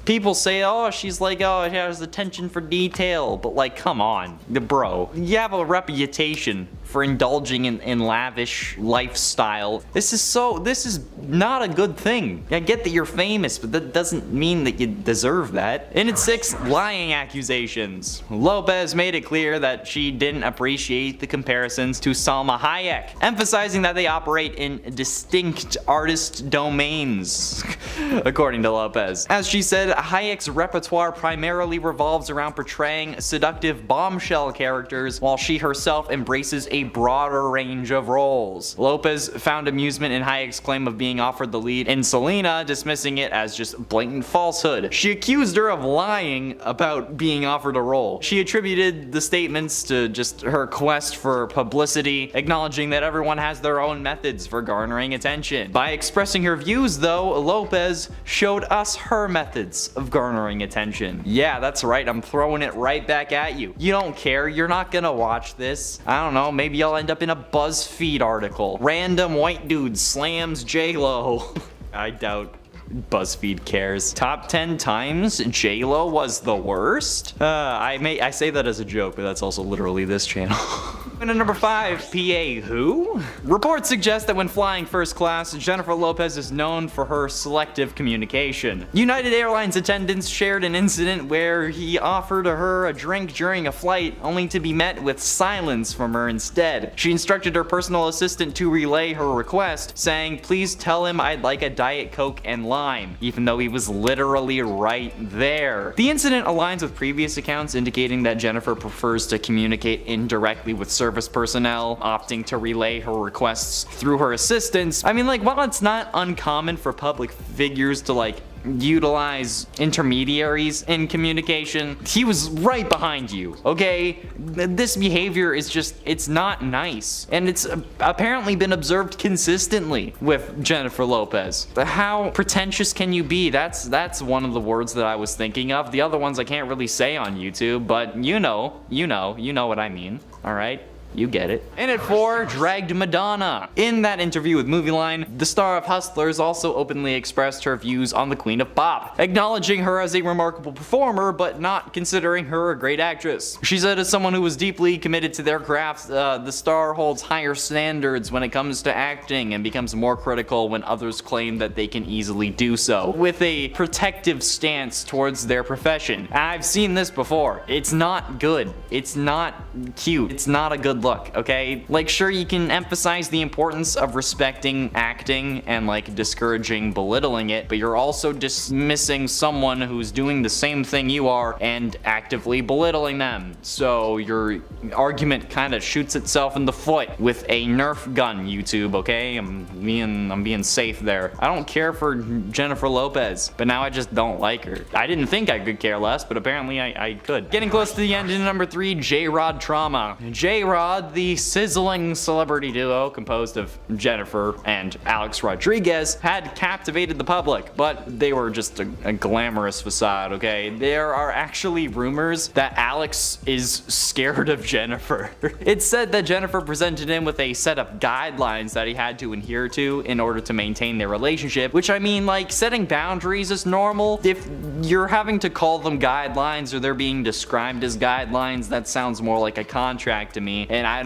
people say, oh, she's she has attention for detail, but come on, bro, you have a reputation for indulging in lavish lifestyle. This is not a good thing. I get that you're famous, but that doesn't mean that you deserve that. In its 6th, lying accusations. Lopez made it clear that she didn't appreciate the comparisons to Salma Hayek, emphasizing that they operate in distinct artist domains, according to Lopez. As she said, Hayek's repertoire primarily revolves around portraying seductive bombshell characters, while she herself embraces a broader range of roles. Lopez found amusement in Hayek's claim of being offered the lead in Selena, dismissing it as just blatant falsehood. She accused her of lying about being offered a role. She attributed the statements to just her quest for publicity, acknowledging that everyone has their own methods for garnering attention. By expressing her views, though, Lopez showed us her methods of garnering attention. Yeah, that's right, I'm throwing it right back at you. You don't care, you're not gonna watch this. I don't know, maybe I'll end up in a BuzzFeed article. Random white dude slams J.Lo. I doubt BuzzFeed cares. Top 10 times JLo was the worst? I say that as a joke, but that's also literally this channel. And at number 5, PA who? Reports suggest that when flying first class, Jennifer Lopez is known for her selective communication. United Airlines attendants shared an incident where he offered her a drink during a flight, only to be met with silence from her instead. She instructed her personal assistant to relay her request, saying, "Please tell him I'd like a Diet Coke and lime," even though he was literally right there. The incident aligns with previous accounts indicating that Jennifer prefers to communicate indirectly with service personnel, opting to relay her requests through her assistants. I mean, like, while it's not uncommon for public figures to, like, utilize intermediaries in communication, he was right behind you, okay? This behavior is just, it's not nice. And it's apparently been observed consistently with Jennifer Lopez. How pretentious can you be? That's one of the words that I was thinking of. The other ones I can't really say on YouTube, but you know what I mean, alright? You get it. And at 4, dragged Madonna. In that interview with Movieline, the star of Hustlers also openly expressed her views on the Queen of Pop, acknowledging her as a remarkable performer, but not considering her a great actress. She said, as someone who was deeply committed to their craft, the star holds higher standards when it comes to acting and becomes more critical when others claim that they can easily do so, with a protective stance towards their profession. I've seen this before. It's not good. It's not cute. It's not a good look, okay? Like, sure, you can emphasize the importance of respecting acting and, like, discouraging belittling it, but you're also dismissing someone who's doing the same thing you are and actively belittling them. So your argument kind of shoots itself in the foot with a Nerf gun, YouTube, okay? I'm being safe there. I don't care for Jennifer Lopez, but now I just don't like her. I didn't think I could care less, but apparently I could. Getting close to the end in number 3, JRod trauma. JRod, the sizzling celebrity duo composed of Jennifer and Alex Rodriguez, had captivated the public, but they were just a glamorous facade, okay? There are actually rumors that Alex is scared of Jennifer. It's said that Jennifer presented him with a set of guidelines that he had to adhere to in order to maintain their relationship, which, I mean, like, setting boundaries is normal. If you're having to call them guidelines or they're being described as guidelines, that sounds more like a contract to me, and I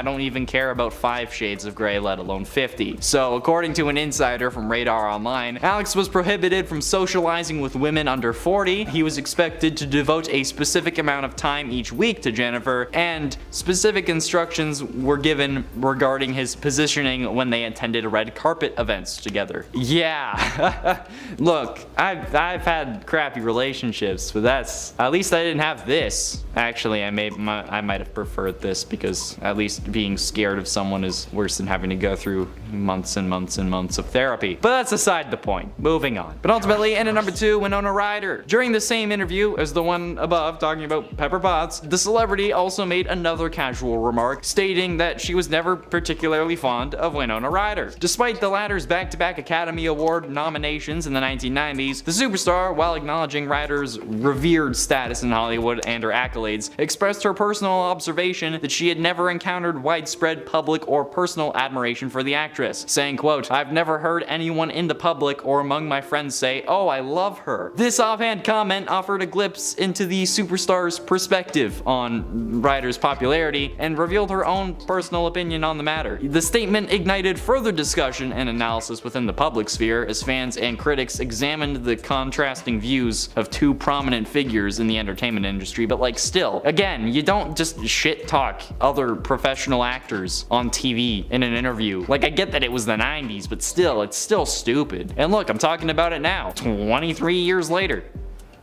don't even care about 5 shades of gray, let alone 50. So according to an insider from Radar Online, Alex was prohibited from socializing with women under 40. He was expected to devote a specific amount of time each week to Jennifer, and specific instructions were given regarding his positioning when they attended red carpet events together. Yeah. Look, I've had crappy relationships, but at least I didn't have this. Actually, I might have preferred this, because at least being scared of someone is worse than having to go through months and months and months of therapy. But that's aside the point. Moving on. But ultimately, and at number 2, Winona Ryder. During the same interview as the one above talking about Pepper Potts, the celebrity also made another casual remark, stating that she was never particularly fond of Winona Ryder. Despite the latter's back-to-back Academy Award nominations in the 1990s, the superstar, while acknowledging Ryder's revered status in Hollywood and her accolades, expressed her personal observation that she had never encountered widespread public or personal admiration for the actress, saying, quote, "I've never heard anyone in the public or among my friends say, 'Oh, I love her.'" This offhand comment offered a glimpse into the superstar's perspective on Ryder's popularity and revealed her own personal opinion on the matter. The statement ignited further discussion and analysis within the public sphere as fans and critics examined the contrasting views of 2 prominent figures in the entertainment industry, but, like, still, again, you don't just shit talk other professional actors on TV in an interview. Like, I get that it was the 90s, but still, it's still stupid. And look, I'm talking about it now, 23 years later.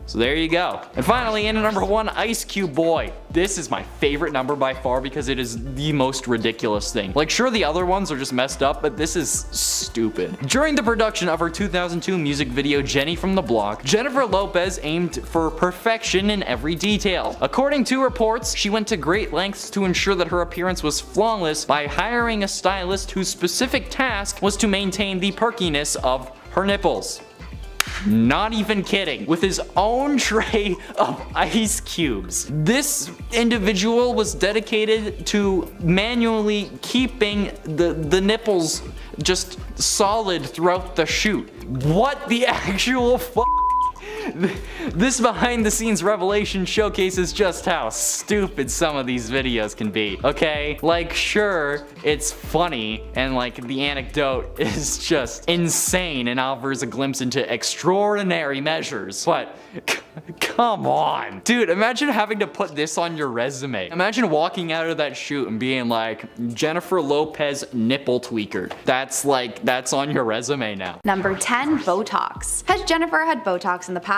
So there you go. And finally, in at number 1, Ice Cube Boy. This is my favorite number by far because it is the most ridiculous thing. Like, sure, the other ones are just messed up, but this is stupid. During the production of her 2002 music video, Jenny from the Block, Jennifer Lopez aimed for perfection in every detail. According to reports, she went to great lengths to ensure that her appearance was flawless by hiring a stylist whose specific task was to maintain the perkiness of her nipples. Not even kidding. With his own tray of ice cubes. This individual was dedicated to manually keeping the nipples just solid throughout the shoot. What the actual fuck? This behind the scenes revelation showcases just how stupid some of these videos can be, okay? Like, sure, it's funny and like the anecdote is just insane and offers a glimpse into extraordinary measures, but come on. Dude, imagine having to put this on your resume. Imagine walking out of that shoot and being like, Jennifer Lopez nipple tweaker. That's on your resume now. Number 10, Botox. Has Jennifer had Botox in the past?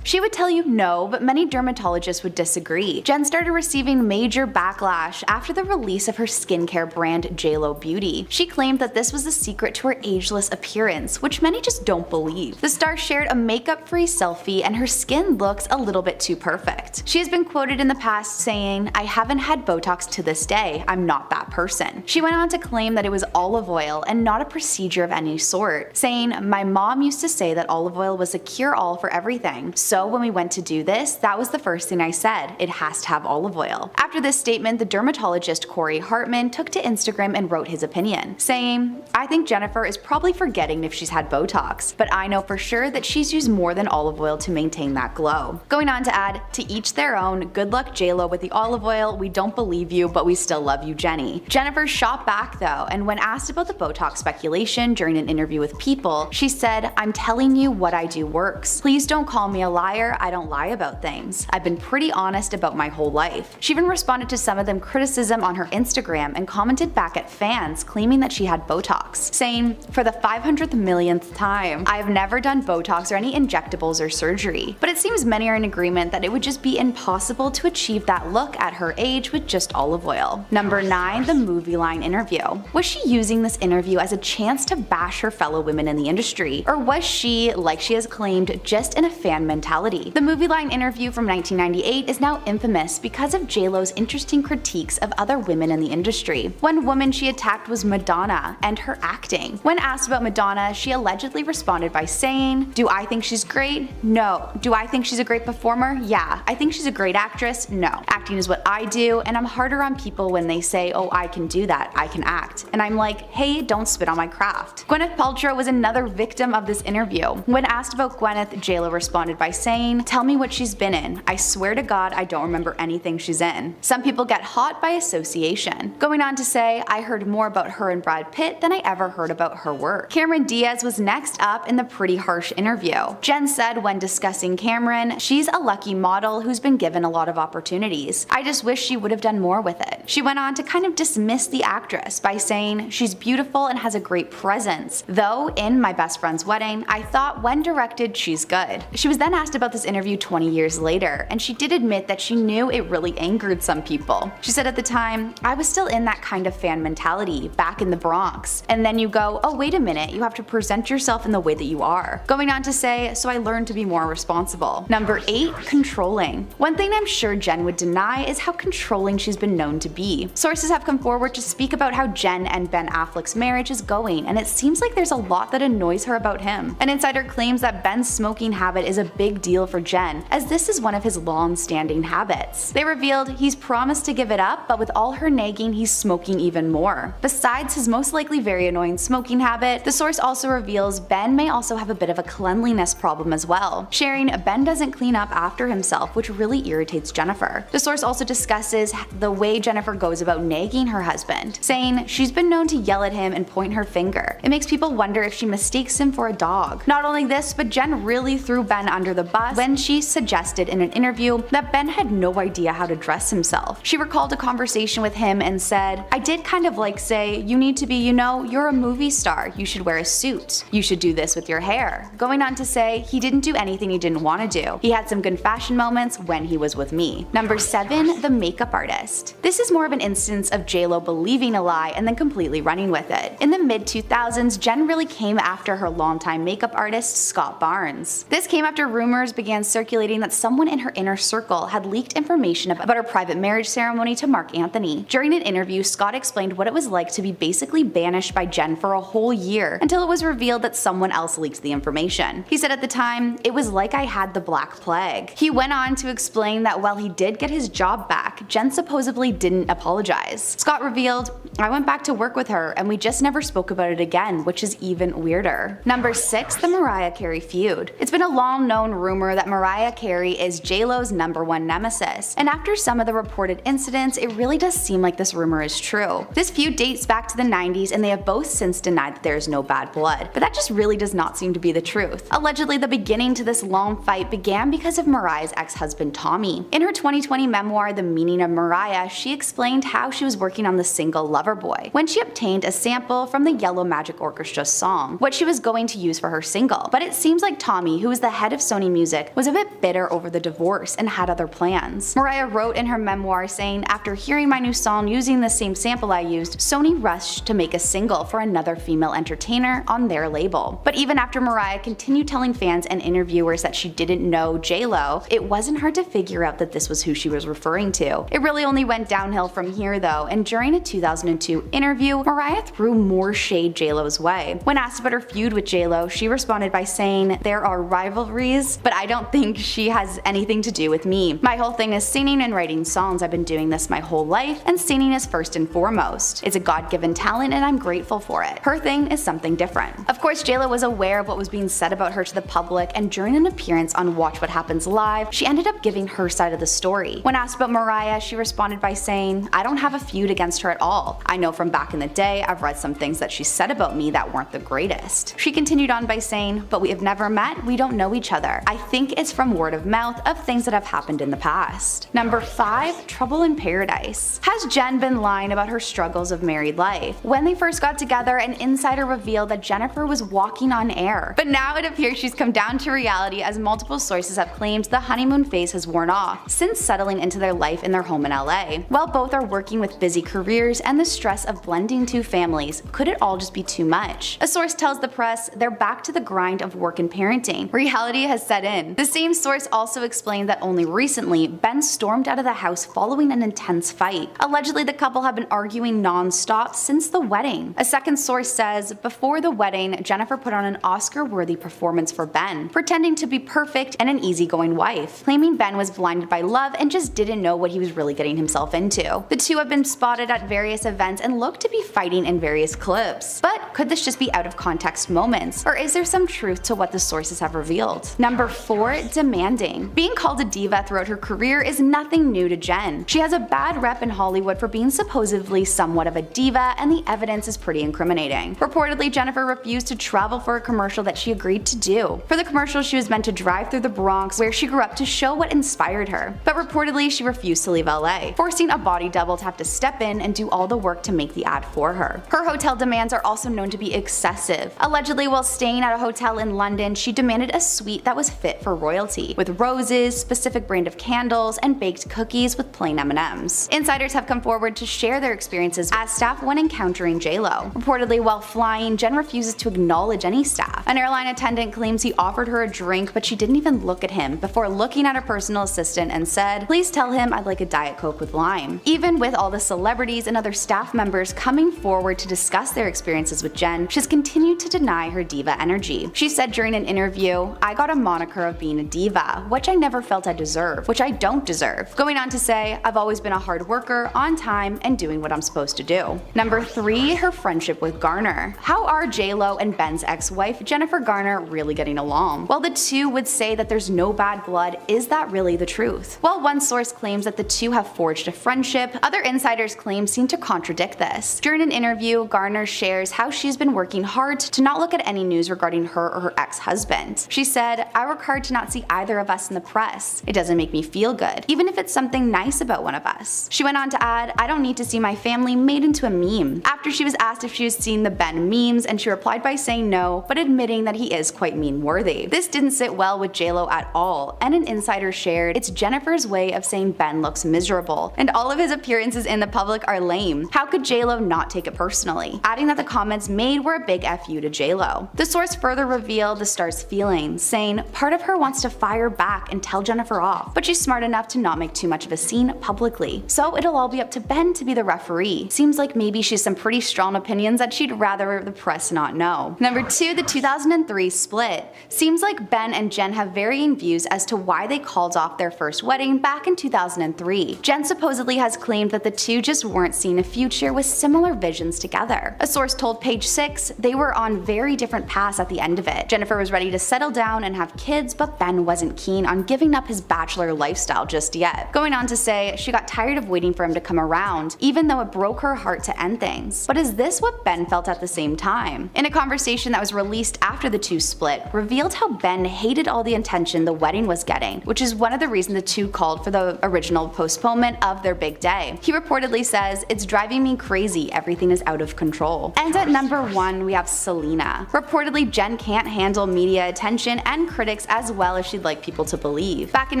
She would tell you no, but many dermatologists would disagree. Jen started receiving major backlash after the release of her skincare brand JLo Beauty. She claimed that this was the secret to her ageless appearance, which many just don't believe. The star shared a makeup-free selfie and her skin looks a little bit too perfect. She has been quoted in the past saying, "I haven't had Botox to this day, I'm not that person." She went on to claim that it was olive oil and not a procedure of any sort, saying, "My mom used to say that olive oil was a cure-all for everything. So when we went to do this, that was the first thing I said, it has to have olive oil." After this statement, the dermatologist Corey Hartman took to Instagram and wrote his opinion, saying, "I think Jennifer is probably forgetting if she's had Botox, but I know for sure that she's used more than olive oil to maintain that glow." Going on to add, "To each their own, good luck JLo with the olive oil, we don't believe you, but we still love you, Jenny." Jennifer shot back though, and when asked about the Botox speculation during an interview with People, she said, "I'm telling you what I do works. Please don't call me a liar, I don't lie about things. I've been pretty honest about my whole life." She even responded to some of them criticism on her Instagram and commented back at fans claiming that she had Botox, saying, "For the 500th millionth time, I have never done Botox or any injectables or surgery." But it seems many are in agreement that it would just be impossible to achieve that look at her age with just olive oil. Number 9, the movie line interview. Was she using this interview as a chance to bash her fellow women in the industry? Or was she, like she has claimed, just in a fan mentality? The movie line interview from 1998 is now infamous because of JLo's interesting critiques of other women in the industry. One woman she attacked was Madonna and her acting. When asked about Madonna, she allegedly responded by saying, "Do I think she's great? No. Do I think she's a great performer? Yeah. I think she's a great actress? No. Acting is what I do, and I'm harder on people when they say, oh, I can do that, I can act." And I'm like, hey, don't spit on my craft. Gwyneth Paltrow was another victim of this interview. When asked about Gwyneth, JLo responded by saying, "Tell me what she's been in. I swear to God I don't remember anything she's in." Some people get hot by association. Going on to say, "I heard more about her and Brad Pitt than I ever heard about her work." Cameron Diaz was next up in the pretty harsh interview. Jen said when discussing Cameron, "She's a lucky model who's been given a lot of opportunities. I just wish she would have done more with it." She went on to kind of dismiss the actress by saying, "She's beautiful and has a great presence. Though in My Best Friend's Wedding, I thought when directed she's good." She was then asked about this interview 20 years later, and she did admit that she knew it really angered some people. She said at the time, "I was still in that kind of fan mentality, back in the Bronx. And then you go, oh wait a minute, you have to present yourself in the way that you are." Going on to say, "So I learned to be more responsible." Number 8, controlling. One thing I'm sure Jen would deny is how controlling she's been known to be. Sources have come forward to speak about how Jen and Ben Affleck's marriage is going, and it seems like there's a lot that annoys her about him. An insider claims that Ben's smoking habit is a big deal for Jen, as this is one of his long-standing habits. They revealed he's promised to give it up, but with all her nagging, he's smoking even more. Besides his most likely very annoying smoking habit, the source also reveals Ben may also have a bit of a cleanliness problem as well, sharing Ben doesn't clean up after himself, which really irritates Jennifer. The source also discusses the way Jennifer goes about nagging her husband, saying she's been known to yell at him and point her finger. It makes people wonder if she mistakes him for a dog. Not only this, but Jen really threw Ben under the bus when she suggested in an interview that Ben had no idea how to dress himself. She recalled a conversation with him and said, "I did kind of like say, you need to be, you're a movie star, you should wear a suit. You should do this with your hair." Going on to say, he didn't do anything he didn't want to do. He had some good fashion moments when he was with me. Number 7, the makeup artist. This is more of an instance of JLo believing a lie and then completely running with it. In the mid-2000s, Jen really came after her longtime makeup artist, Scott Barnes. This came came after rumors began circulating that someone in her inner circle had leaked information about her private marriage ceremony to Mark Anthony. During an interview, Scott explained what it was like to be basically banished by Jen for a whole year until it was revealed that someone else leaked the information. He said at the time, "It was like I had the Black Plague." He went on to explain that while he did get his job back, Jen supposedly didn't apologize. Scott revealed, "I went back to work with her and we just never spoke about it again, which is even weirder." Number 6, the Mariah-Carey feud. It's been a long-known rumor that Mariah Carey is JLo's #1 nemesis, and after some of the reported incidents, it really does seem like this rumor is true. This feud dates back to the 90s and they have both since denied that there is no bad blood, but that just really does not seem to be the truth. Allegedly, the beginning to this long fight began because of Mariah's ex-husband Tommy. In her 2020 memoir, The Meaning of Mariah, she explained how she was working on the single Loverboy when she obtained a sample from the Yellow Magic Orchestra song, what she was going to use for her single. But it seems like Tommy, who was the head of Sony Music, was a bit bitter over the divorce and had other plans. Mariah wrote in her memoir saying, "After hearing my new song using the same sample I used, Sony rushed to make a single for another female entertainer on their label." But even after Mariah continued telling fans and interviewers that she didn't know JLo, it wasn't hard to figure out that this was who she was referring to. It really only went downhill from here though, and during a 2002 interview, Mariah threw more shade JLo's way. When asked about her feud with JLo, she responded by saying, "There are rivalries, but I don't think she has anything to do with me. My whole thing is singing and writing songs. I've been doing this my whole life, and singing is first and foremost. It's a God-given talent and I'm grateful for it. Her thing is something different." Of course, JLo was aware of what was being said about her to the public, and during an appearance on Watch What Happens Live, she ended up giving her side of the story. When asked about Mariah, she responded by saying, "I don't have a feud against her at all. I know from back in the day I've read some things that she said about me that weren't the greatest." She continued on by saying, "But we have never met, we don't know each other. I think it's from word of mouth of things that have happened in the past." Number 5, trouble in paradise. Has Jen been lying about her struggles of married life? When they first got together, an insider revealed that Jennifer was walking on air. But now it appears she's come down to reality, as multiple sources have claimed the honeymoon phase has worn off since settling into their life in their home in LA. While both are working with busy careers and the stress of blending two families, could it all just be too much? A source tells the press they're back to the grind of work and parenting. Reality has set in. The same source also explained that only recently, Ben stormed out of the house following an intense fight. Allegedly, the couple have been arguing non-stop since the wedding. A second source says, before the wedding, Jennifer put on an Oscar-worthy performance for Ben, pretending to be perfect and an easygoing wife, claiming Ben was blinded by love and just didn't know what he was really getting himself into. The two have been spotted at various events and look to be fighting in various clips. But could this just be out of context moments, or is there some truth to what the sources have revealed? Number 4, demanding. Being called a diva throughout her career is nothing new to Jen. She has a bad rep in Hollywood for being supposedly somewhat of a diva, and the evidence is pretty incriminating. Reportedly, Jennifer refused to travel for a commercial that she agreed to do. For the commercial, she was meant to drive through the Bronx, where she grew up, to show what inspired her. But reportedly, she refused to leave LA, forcing a body double to have to step in and do all the work to make the ad for her. Her hotel demands are also known to be excessive. Allegedly, while staying at a hotel in London, she demanded a suite that was fit for royalty, with roses, specific brand of candles, and baked cookies with plain M&Ms. Insiders have come forward to share their experiences as staff when encountering JLo. Reportedly, while flying, Jen refuses to acknowledge any staff. An airline attendant claims he offered her a drink, but she didn't even look at him before looking at her personal assistant and said, "Please tell him I'd like a Diet Coke with lime." Even with all the celebrities and other staff members coming forward to discuss their experiences with Jen, she's continued to deny her diva energy. She said during an interview, "I got a moniker of being a diva, which I never felt I deserved, which I don't deserve." Going on to say, "I've always been a hard worker, on time, and doing what I'm supposed to do." Number 3, her friendship with Garner. How are JLo and Ben's ex-wife, Jennifer Garner, really getting along? While the two would say that there's no bad blood, is that really the truth? While one source claims that the two have forged a friendship, other insiders' claims seem to contradict this. During an interview, Garner shares how she's been working hard to not look at any news regarding her or her ex-husband. She said, "I work hard to not see either of us in the press. It doesn't make me feel good, even if it's something nice about one of us." She went on to add, "I don't need to see my family made into a meme." After she was asked if she has seen the Ben memes, and she replied by saying no, but admitting that he is quite meme-worthy. This didn't sit well with JLo at all, and an insider shared, "It's Jennifer's way of saying Ben looks miserable, and all of his appearances in the public are lame. How could JLo not take it personally?" Adding that the comments made were a big FU to JLo. The source further revealed the star's feelings, saying part of her wants to fire back and tell Jennifer off, but she's smart enough to not make too much of a scene publicly. So it'll all be up to Ben to be the referee. Seems like maybe she's some pretty strong opinions that she'd rather the press not know. Number 2, the 2003 split. Seems like Ben and Jen have varying views as to why they called off their first wedding back in 2003. Jen supposedly has claimed that the two just weren't seeing a future with similar visions together. A source told Page 6 they were on very different paths at the end of it. Jennifer was ready to settle down and have kids, but Ben wasn't keen on giving up his bachelor lifestyle just yet. Going on to say she got tired of waiting for him to come around, even though it broke her heart to end things. But is this what Ben felt at the same time? In a conversation that was released after the two split, revealed how Ben hated all the attention the wedding was getting, which is one of the reasons the two called for the original postponement of their big day. He reportedly says, "It's driving me crazy, everything is out of control." And at number 1, we have Selena. Reportedly, Jen can't handle media attention and critics as well as she'd like people to believe. Back in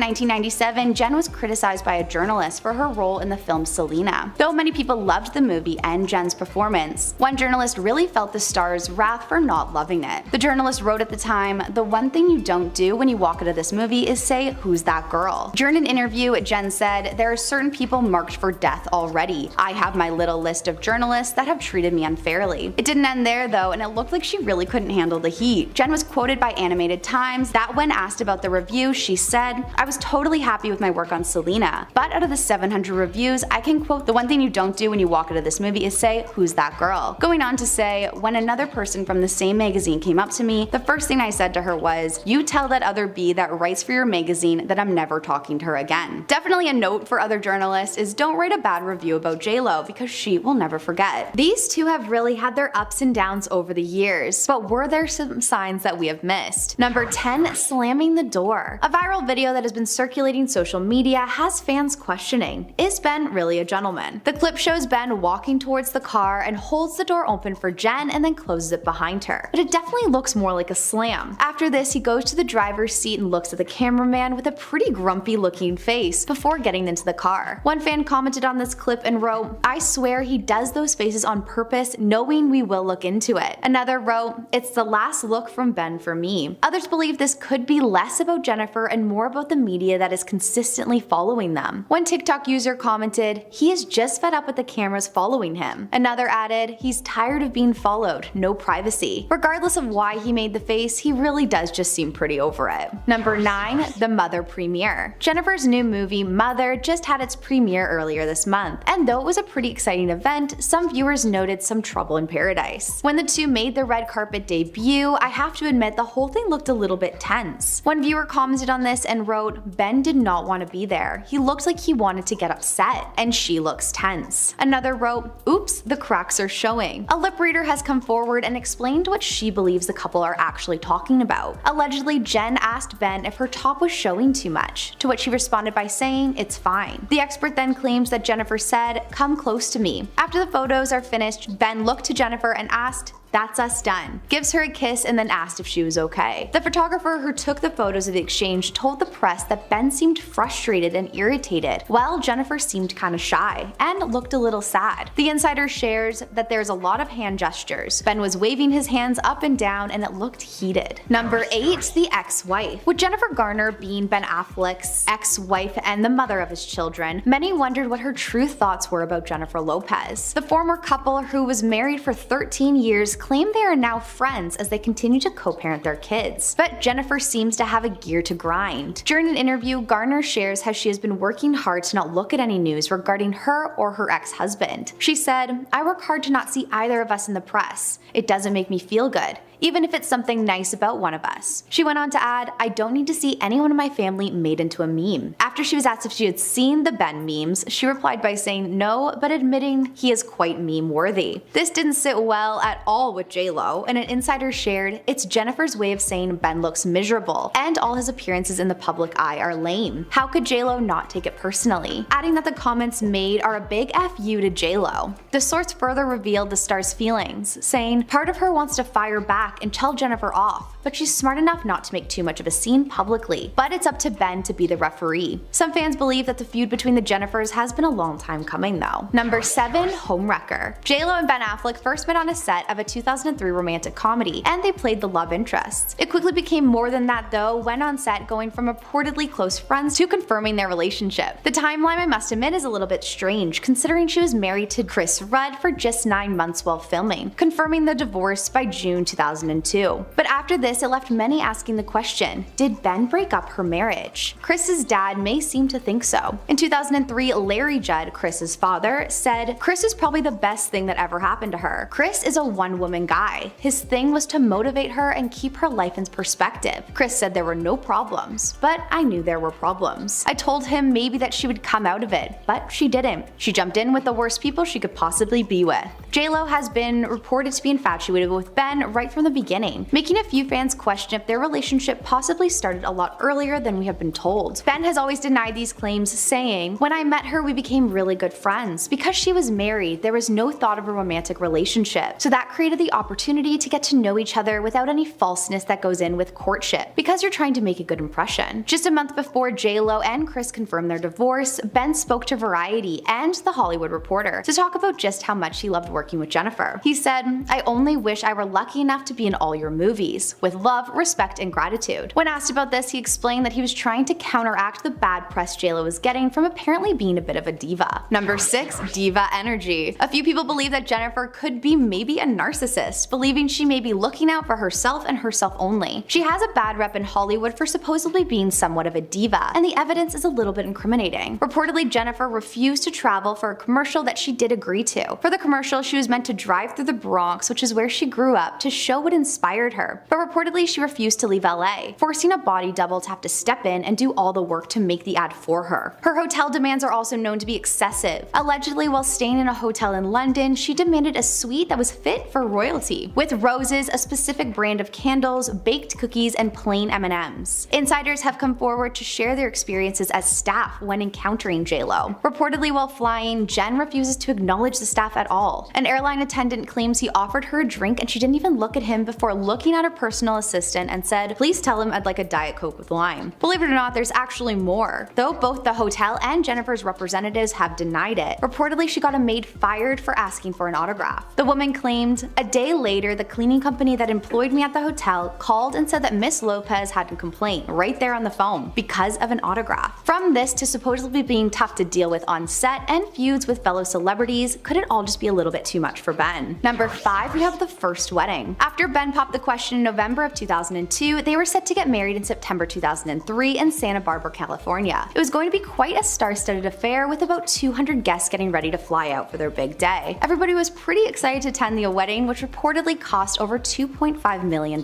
1997, Jen was criticized by a journalist for her role in the film Selena. Though many people loved the movie and Jen's performance, one journalist really felt the star's wrath for not loving it. The journalist wrote at the time, "The one thing you don't do when you walk into this movie is say, 'Who's that girl?'" During an interview, Jen said, "There are certain people marked for death already. I have my little list of journalists that have treated me unfairly." It didn't end there though, and it looked like she really couldn't handle the heat. Jen was quoted by Animated Times that when asked about the review, she said, "I was totally happy with my work on Selena, but out of the 700 reviews, I can quote, 'The one thing you don't do when you walk into this movie is say, 'Who's that girl?'" Going on to say, "When another person from the same magazine came up to me, the first thing I said to her was, 'You tell that other bee that writes for your magazine that I'm never talking to her again.'" Definitely a note for other journalists is don't write a bad review about JLo because she will never forget. These two have really had their ups and downs over the years, but were there some signs that we have missed? Number 10, slamming the door. A viral video that has been circulating social media has fans questioning, is Ben really a gentleman? The clip shows Ben walking towards the car and holds the door open for Jen and then closes it behind her. But it definitely looks more like a slam. After this, he goes to the driver's seat and looks at the cameraman with a pretty grumpy looking face before getting into the car. One fan commented on this clip and wrote, "I swear he does those faces on purpose knowing we will look into it." Another wrote, "It's the last look from Ben for me." Others believe this could be less about Jennifer and more about the media that is consistently following them. One TikTok user commented, "He is just fed up with the cameras following him." Another added, "He's tired of being followed, no privacy." Regardless of why he made the face, he really does just seem pretty over it. Number 9, the Mother premiere. Jennifer's new movie, Mother, just had its premiere earlier this month, and though it was a pretty exciting event, some viewers noted some trouble in paradise. When the two made their red carpet debut, I have to admit the whole thing looked a little bit tense. One viewer commented on this and wrote, "Ben did not want to be there. He looked like he wanted to get upset, and she looks tense." Another wrote, "Oops, the cracks are showing." A lip reader has come forward and explained what she believes the couple are actually talking about. Allegedly, Jen asked Ben if her top was showing too much, to which he responded by saying, "It's fine." The expert then claims that Jennifer said, "Come close to me." After the photos are finished, Ben looked to Jennifer and asked, "That's us done," gives her a kiss and then asked if she was okay. The photographer who took the photos of the exchange told the press that Ben seemed frustrated and irritated, while Jennifer seemed kinda shy and looked a little sad. The insider shares that there's a lot of hand gestures. Ben was waving his hands up and down and it looked heated. Number 8, the ex-wife. With Jennifer Garner being Ben Affleck's ex-wife and the mother of his children, many wondered what her true thoughts were about Jennifer Lopez. The former couple, who was married for 13 years, claim they are now friends as they continue to co-parent their kids. But Jennifer seems to have a gear to grind. During an interview, Garner shares how she has been working hard to not look at any news regarding her or her ex-husband. She said, "I work hard to not see either of us in the press. It doesn't make me feel good, even if it's something nice about one of us." She went on to add, "I don't need to see anyone in my family made into a meme." After she was asked if she had seen the Ben memes, she replied by saying no, but admitting he is quite meme-worthy. This didn't sit well at all with JLo, and an insider shared, "It's Jennifer's way of saying Ben looks miserable, and all his appearances in the public eye are lame. How could JLo not take it personally?" Adding that the comments made are a big FU to JLo. The source further revealed the star's feelings, saying, "Part of her wants to fire back and tell Jennifer off, but she's smart enough not to make too much of a scene publicly. But it's up to Ben to be the referee. Some fans believe that the feud between the Jennifers has been a long time coming though. Number 7. Homewrecker. JLo and Ben Affleck first met on a set of a 2003 romantic comedy, and they played the love interests. It quickly became more than that though, when on set going from reportedly close friends to confirming their relationship. The timeline, I must admit, is a little bit strange considering she was married to JRod for just 9 months while filming, confirming the divorce by June 2002. But after this, it left many asking the question, did Ben break up her marriage? Chris's dad may seem to think so. In 2003, Larry Judd, Chris's father, said, "Chris is probably the best thing that ever happened to her. Chris is a one-woman guy. His thing was to motivate her and keep her life in perspective. Chris said there were no problems, but I knew there were problems. I told him maybe that she would come out of it, but she didn't. She jumped in with the worst people she could possibly be with." JLo has been reported to be infatuated with Ben right from the beginning, making a few fans question if their relationship possibly started a lot earlier than we have been told. Ben has always denied these claims, saying, "When I met her, we became really good friends. Because she was married, there was no thought of a romantic relationship. So that created the opportunity to get to know each other without any falseness that goes in with courtship, because you're trying to make a good impression." Just a month before JLo and Chris confirmed their divorce, Ben spoke to Variety and The Hollywood Reporter to talk about just how much he loved working with Jennifer. He said, "I only wish I were lucky enough to be in all your movies. With love, respect, and gratitude." When asked about this, he explained that he was trying to counteract the bad press JLo was getting from apparently being a bit of a diva. Number 6. Diva Energy. A few people believe that Jennifer could be maybe a narcissist, believing she may be looking out for herself and herself only. She has a bad rep in Hollywood for supposedly being somewhat of a diva, and the evidence is a little bit incriminating. Reportedly, Jennifer refused to travel for a commercial that she did agree to. For the commercial, she was meant to drive through the Bronx, which is where she grew up, to show what inspired her, but reportedly she refused to leave LA, forcing a body double to have to step in and do all the work to make the ad for her. Her hotel demands are also known to be excessive. Allegedly, while staying in a hotel in London, she demanded a suite that was fit for royalty, with roses, a specific brand of candles, baked cookies, and plain M&Ms. Insiders have come forward to share their experiences as staff when encountering JLo. Reportedly, while flying, Jen refuses to acknowledge the staff at all. An airline attendant claims he offered her a drink and she didn't even look at him before looking at her personal assistant and said, "Please tell him I'd like a Diet Coke with lime." Believe it or not, there's actually more, though both the hotel and Jennifer's representatives have denied it. Reportedly, she got a maid fired for asking for an autograph. The woman claimed, "A day later, the cleaning company that employed me at the hotel called and said that Miss Lopez had a complaint right there on the phone because of an autograph." From this to supposedly being tough to deal with on set and feuds with fellow celebrities, could it all just be a little bit too much for Ben? Number 5, we have the first wedding. After Ben popped the question in November of 2002, they were set to get married in September 2003 in Santa Barbara, California. It was going to be quite a star-studded affair with about 200 guests getting ready to fly out for their big day. Everybody was pretty excited to attend the wedding, which reportedly cost over $2.5 million.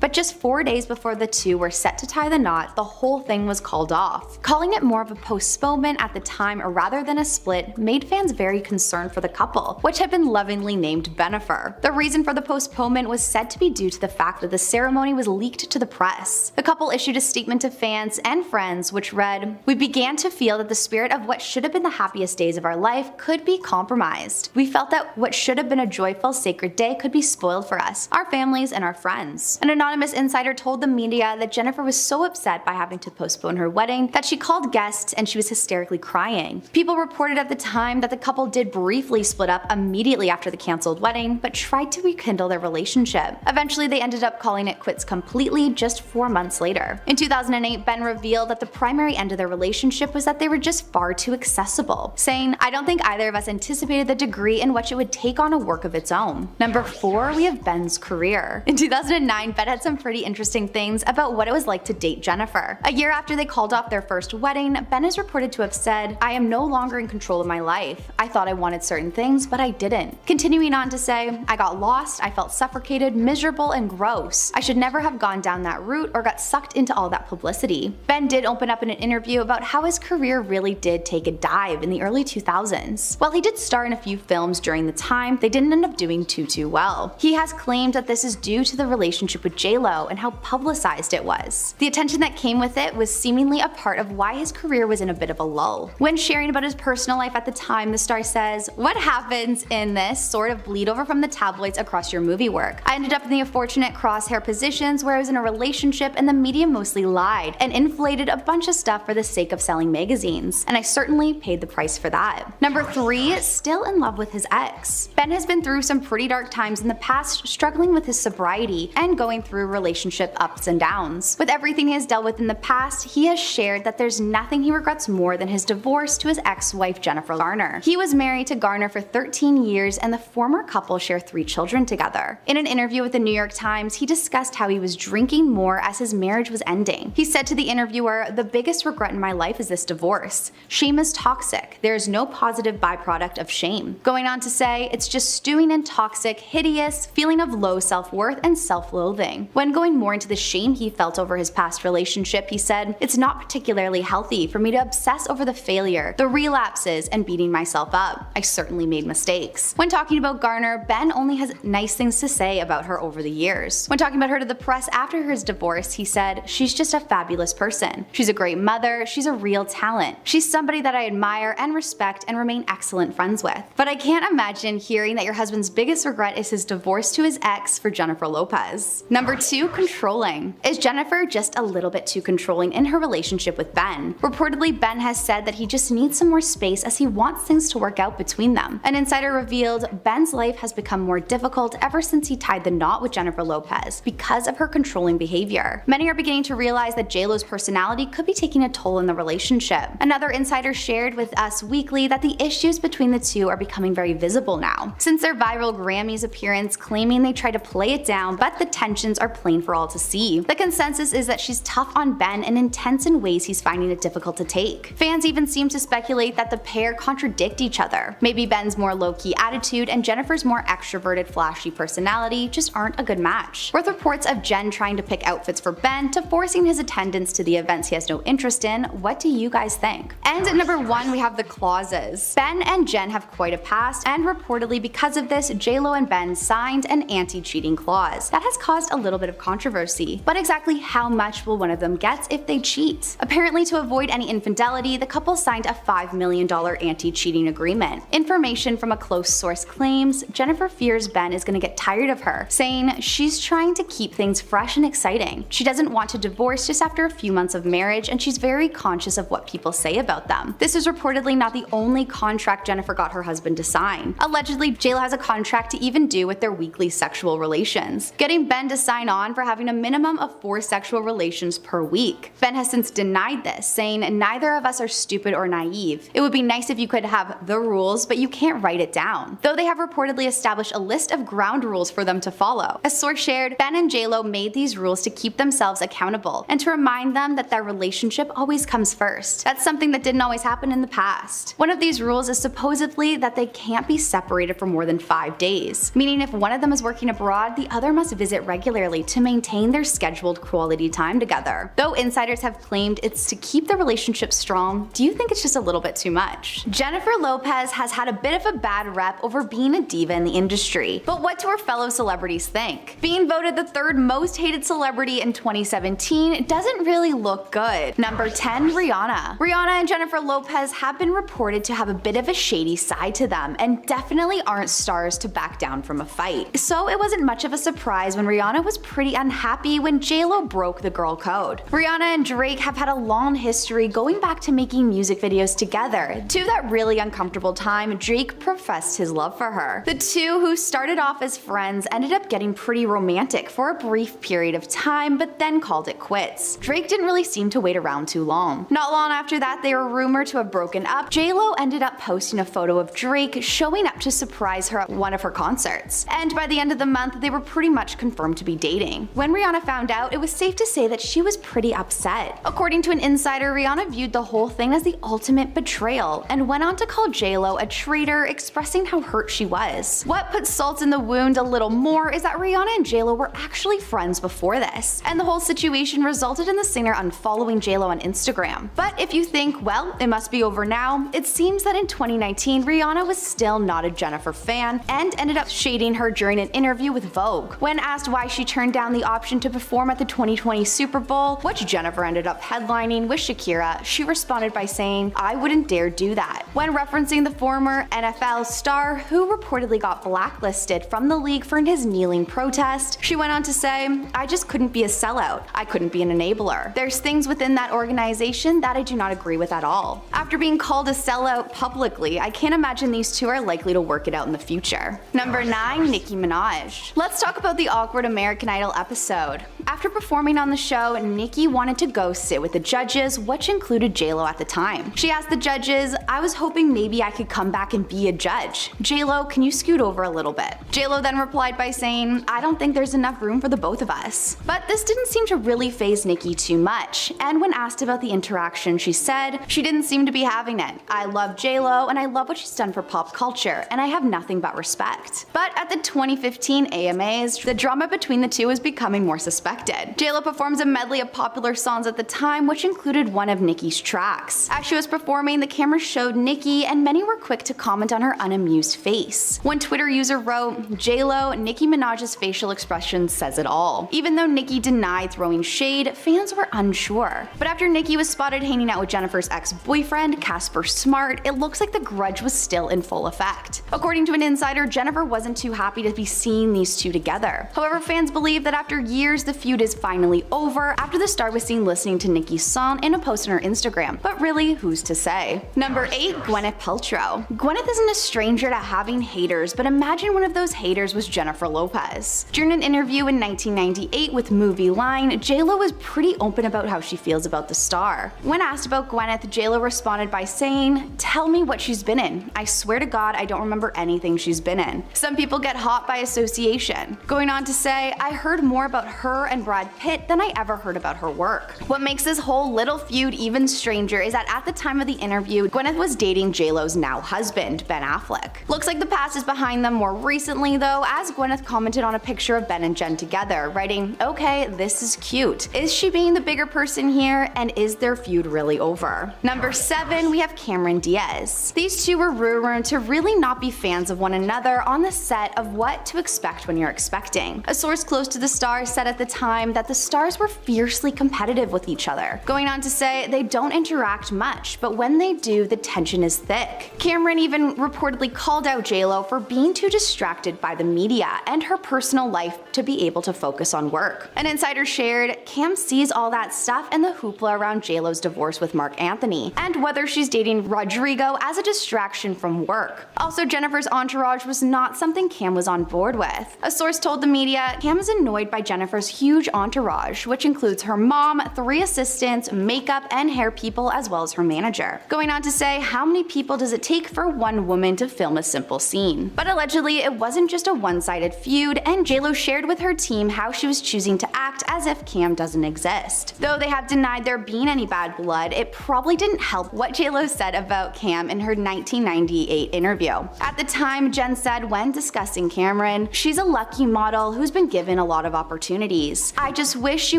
But just 4 days before the two were set to tie the knot, the whole thing was called off. Calling it more of a postponement at the time rather than a split made fans very concerned for the couple, which had been lovingly named Bennifer. The reason for the postponement was said to be due to the fact that the ceremony was leaked to the press. The couple issued a statement to fans and friends which read, "We began to feel that the spirit of what should have been the happiest days of our life could be compromised. We felt that what should have been a joyful, sacred day could be spoiled for us, our families, and our friends." An anonymous insider told the media that Jennifer was so upset by having to postpone her wedding that she called guests and she was hysterically crying. People reported at the time that the couple did briefly split up immediately after the cancelled wedding, but tried to rekindle their relationship. Eventually, they ended up calling it quits completely just 4 months later. In 2008, Ben revealed that the primary end of their relationship was that they were just far too accessible, saying, "I don't think either of us anticipated the degree in which it would take on a work of its own." Number 4, we have Ben's career. In 2009, Ben had some pretty interesting things about what it was like to date Jennifer. A year after they called off their first wedding, Ben is reported to have said, "I am no longer in control of my life. I thought I wanted certain things, but I didn't." Continuing on to say, "I got lost, I felt suffocated, miserable, and gross. I should never have gone down that route or got sucked into all that publicity." Ben did open up in an interview about how his career really did take a dive in the early 2000s. While he did star in a few films during the time, they didn't end up doing too well. He has claimed that this is due to the relationship with JLo and how publicized it was. The attention that came with it was seemingly a part of why his career was in a bit of a lull. When sharing about his personal life at the time, the star says, "What happens in this sort of bleed over from the tabloids across your movie work. I ended up in the unfortunate cross crosshair positions where I was in a relationship and the media mostly lied and inflated a bunch of stuff for the sake of selling magazines, and I certainly paid the price for that. Number 3, still in love with his ex. Ben has been through some pretty dark times in the past, struggling with his sobriety and going through relationship ups and downs. With everything he has dealt with in the past, he has shared that there's nothing he regrets more than his divorce to his ex-wife Jennifer Garner. He was married to Garner for 13 years and the former couple share 3 children together. In an interview with the New York Times, he discussed how he was drinking more as his marriage was ending. He said to the interviewer, "The biggest regret in my life is this divorce. Shame is toxic. There is no positive byproduct of shame." Going on to say, "It's just stewing in toxic, hideous feeling of low self-worth and self-loathing." When going more into the shame he felt over his past relationship, he said, "It's not particularly healthy for me to obsess over the failure, the relapses, and beating myself up. I certainly made mistakes." When talking about Garner, Ben only has nice things to say about her over the years. When talking about her to the press after his divorce, he said, "She's just a fabulous person. She's a great mother, she's a real talent. She's somebody that I admire and respect and remain excellent friends with. But I can't imagine hearing that your husband's biggest regret is his divorce to his ex for Jennifer Lopez." Number 2, controlling. Is Jennifer just a little bit too controlling in her relationship with Ben? Reportedly, Ben has said that he just needs some more space as he wants things to work out between them. An insider revealed Ben's life has become more difficult ever since he tied the knot with Jennifer Lopez because of her controlling behavior. Many are beginning to realize that JLo's personality could be taking a toll in the relationship. Another insider shared with Us Weekly that the issues between the two are becoming very visible now, since their viral Grammys appearance claiming they try to play it down, but the tensions are plain for all to see. The consensus is that she's tough on Ben and intense in ways he's finding it difficult to take. Fans even seem to speculate that the pair contradict each other. Maybe Ben's more low-key attitude and Jennifer's more extroverted, flashy personality just aren't a good match. With reports of Jen trying to pick outfits for Ben to forcing his attendance to the events he has no interest in, what do you guys think? And at number 1, we have the clauses. Ben and Jen have quite a past, and reportedly because of this, JLo and Ben signed an anti-cheating clause. That has caused a little bit of controversy. But exactly how much will one of them get if they cheat? Apparently, to avoid any infidelity, the couple signed a $5 million anti-cheating agreement. Information from a close source claims Jennifer fears Ben is going to get tired of her, saying she's trying to keep things fresh and exciting. She doesn't want to divorce just after a few months of marriage, and she's very conscious of what people say about them. This is reportedly not the only contract Jennifer got her husband to sign. Allegedly, JLo has a contract to even do with their weekly sexual relations, getting Ben to sign on for having a minimum of 4 sexual relations per week. Ben has since denied this, saying neither of us are stupid or naive. It would be nice if you could have the rules, but you can't write it down. Though they have reportedly established a list of ground rules for them to follow. A source shared, Ben and JLo made these rules to keep themselves accountable and to remind them that their relationship always comes first. That's something that didn't always happen in the past. One of these rules is supposedly that they can't be separated for more than 5 days, meaning if one of them is working abroad, the other must visit regularly to maintain their scheduled quality time together. Though insiders have claimed it's to keep the relationship strong, do you think it's just a little bit too much? Jennifer Lopez has had a bit of a bad rep over being a diva in the industry, but what do her fellow celebrities think? Being voted the 3rd most hated celebrity in 2017 doesn't really look good. Number 10, Rihanna. Rihanna and Jennifer Lopez have been reported to have a bit of a shady side to them and definitely aren't stars to back down from a fight. So it wasn't much of a surprise when Rihanna was pretty unhappy when JLo broke the girl code. Rihanna and Drake have had a long history going back to making music videos together. To that really uncomfortable time, Drake professed his love for her. The two, who started off as friends, ended up getting pretty romantic for a brief period of time, but then called it quits. Drake didn't really seem to wait around too long. Not long after that, they were rumored to have broken up. JLo ended up posting a photo of Drake showing up to surprise her at one of her concerts. And by the end of the month, they were pretty much confirmed to be dating. When Rihanna found out, it was safe to say that she was pretty upset. According to an insider, Rihanna viewed the whole thing as the ultimate betrayal and went on to call JLo a traitor, expressing how hurt she was. What put salt in the wound a little more is that Rihanna and JLo were actually friends before this, and the whole situation resulted in the singer unfollowing JLo on Instagram. But if you think, well, it must be over now, it seems that in 2019, Rihanna was still not a Jennifer fan and ended up shading her during an interview with Vogue. When asked why she turned down the option to perform at the 2020 Super Bowl, which Jennifer ended up headlining with Shakira, she responded by saying, "I wouldn't dare do that." When referencing the former NFL star who reportedly got blacklisted from the league for his kneeling protest, She went on to say, "I just couldn't be a sellout. I couldn't be an enabler. There's things within that organization that I do not agree with at all." After being called a sellout publicly, I can't imagine these two are likely to work it out in the future. Number 9, Nicki Minaj. Let's talk about the awkward American Idol episode. After performing on the show, Nicki wanted to go sit with the judges, which included JLo at the time. She asked the judges, "I was hoping maybe I could come back and be a judge. JLo, can you scoot over a little bit?" JLo then replied by saying, "I don't think there's enough room for the both of us." But this didn't seem to really faze Nicki too much, and when asked about the interaction, she said, "She didn't seem to be having it. I love JLo and I love what she's done for pop culture, and I have nothing but respect." But at the 2015 AMAs, the drama between the two was becoming more suspected. JLo performs a medley of popular songs at the time, which included one of Nicki's tracks. As she was performing, the camera showed Nicki, and many were quick to comment on her unamused face. One Twitter user wrote, "JLo, Nicki Minaj's facial expression says it all." Even though Nicki denied throwing shade, fans were unsure. But after Nicki was spotted hanging out with Jennifer's ex-boyfriend, Casper Smart, it looks like the grudge was still in full effect. According to an insider, Jennifer wasn't too happy to be seeing these two together. However, fans believe that after years, the feud is finally over after the star was seen listening to Nicki's song in a post on her Instagram. But really, who's to say? Number 8, Gwyneth Paltrow. Gwyneth isn't a stranger to having haters, but imagine one of those haters was Jennifer Lopez. During an interview in 1998 with Movie Line, JLo was pretty open about how she feels about the star. When asked about Gwyneth, JLo responded by saying, "Tell me what she's been in. I swear to God, I don't remember anything she's been in. Some people get hot by association." Going on to say, "I heard more about her and Brad Pitt than I ever heard about her work." What makes this whole little feud even stranger is that at the time of the interview, Gwyneth was dating JLo's now husband, Ben Affleck. Looks like the past is behind them more recently though, as Gwyneth commented on a picture of Ben and Jen together, writing, "Okay, this is cute. Is she being the bigger person here, and is their feud really over?" Number 7, we have Cameron Diaz. These two were rumored to really not be fans of one another on the set of What to Expect When You're Expecting. A source close to the stars said at the time that the stars were fiercely competitive with each other, going on to say they don't interact much, but when they do, the tension is thick. Cameron even reportedly called out JLo for being too distracted by the media and her personal life to be able to focus on work. An insider shared, "Cam sees all that stuff and the hoopla around JLo's divorce with Mark Anthony, and whether she's dating Rodrigo as a distraction from work." Also, Jennifer's entourage was not something Cam was on board with. A source told the media, "Cam is annoyed by Jennifer's huge entourage, which includes her mom, 3 assistants, makeup and hair people, as well as her manager." Going on to say, "How many people does it take for one woman to film a simple scene?" But allegedly, it wasn't just a one-sided feud, and JLo shared with her team how she was choosing to act as if Cam doesn't exist. Though they have denied there being any bad blood, it probably didn't help what JLo said about Cam in her 1998 interview. At the time, Jen said when discussing Cameron, "She's a lucky model who's been given a lot of opportunities. I just wish she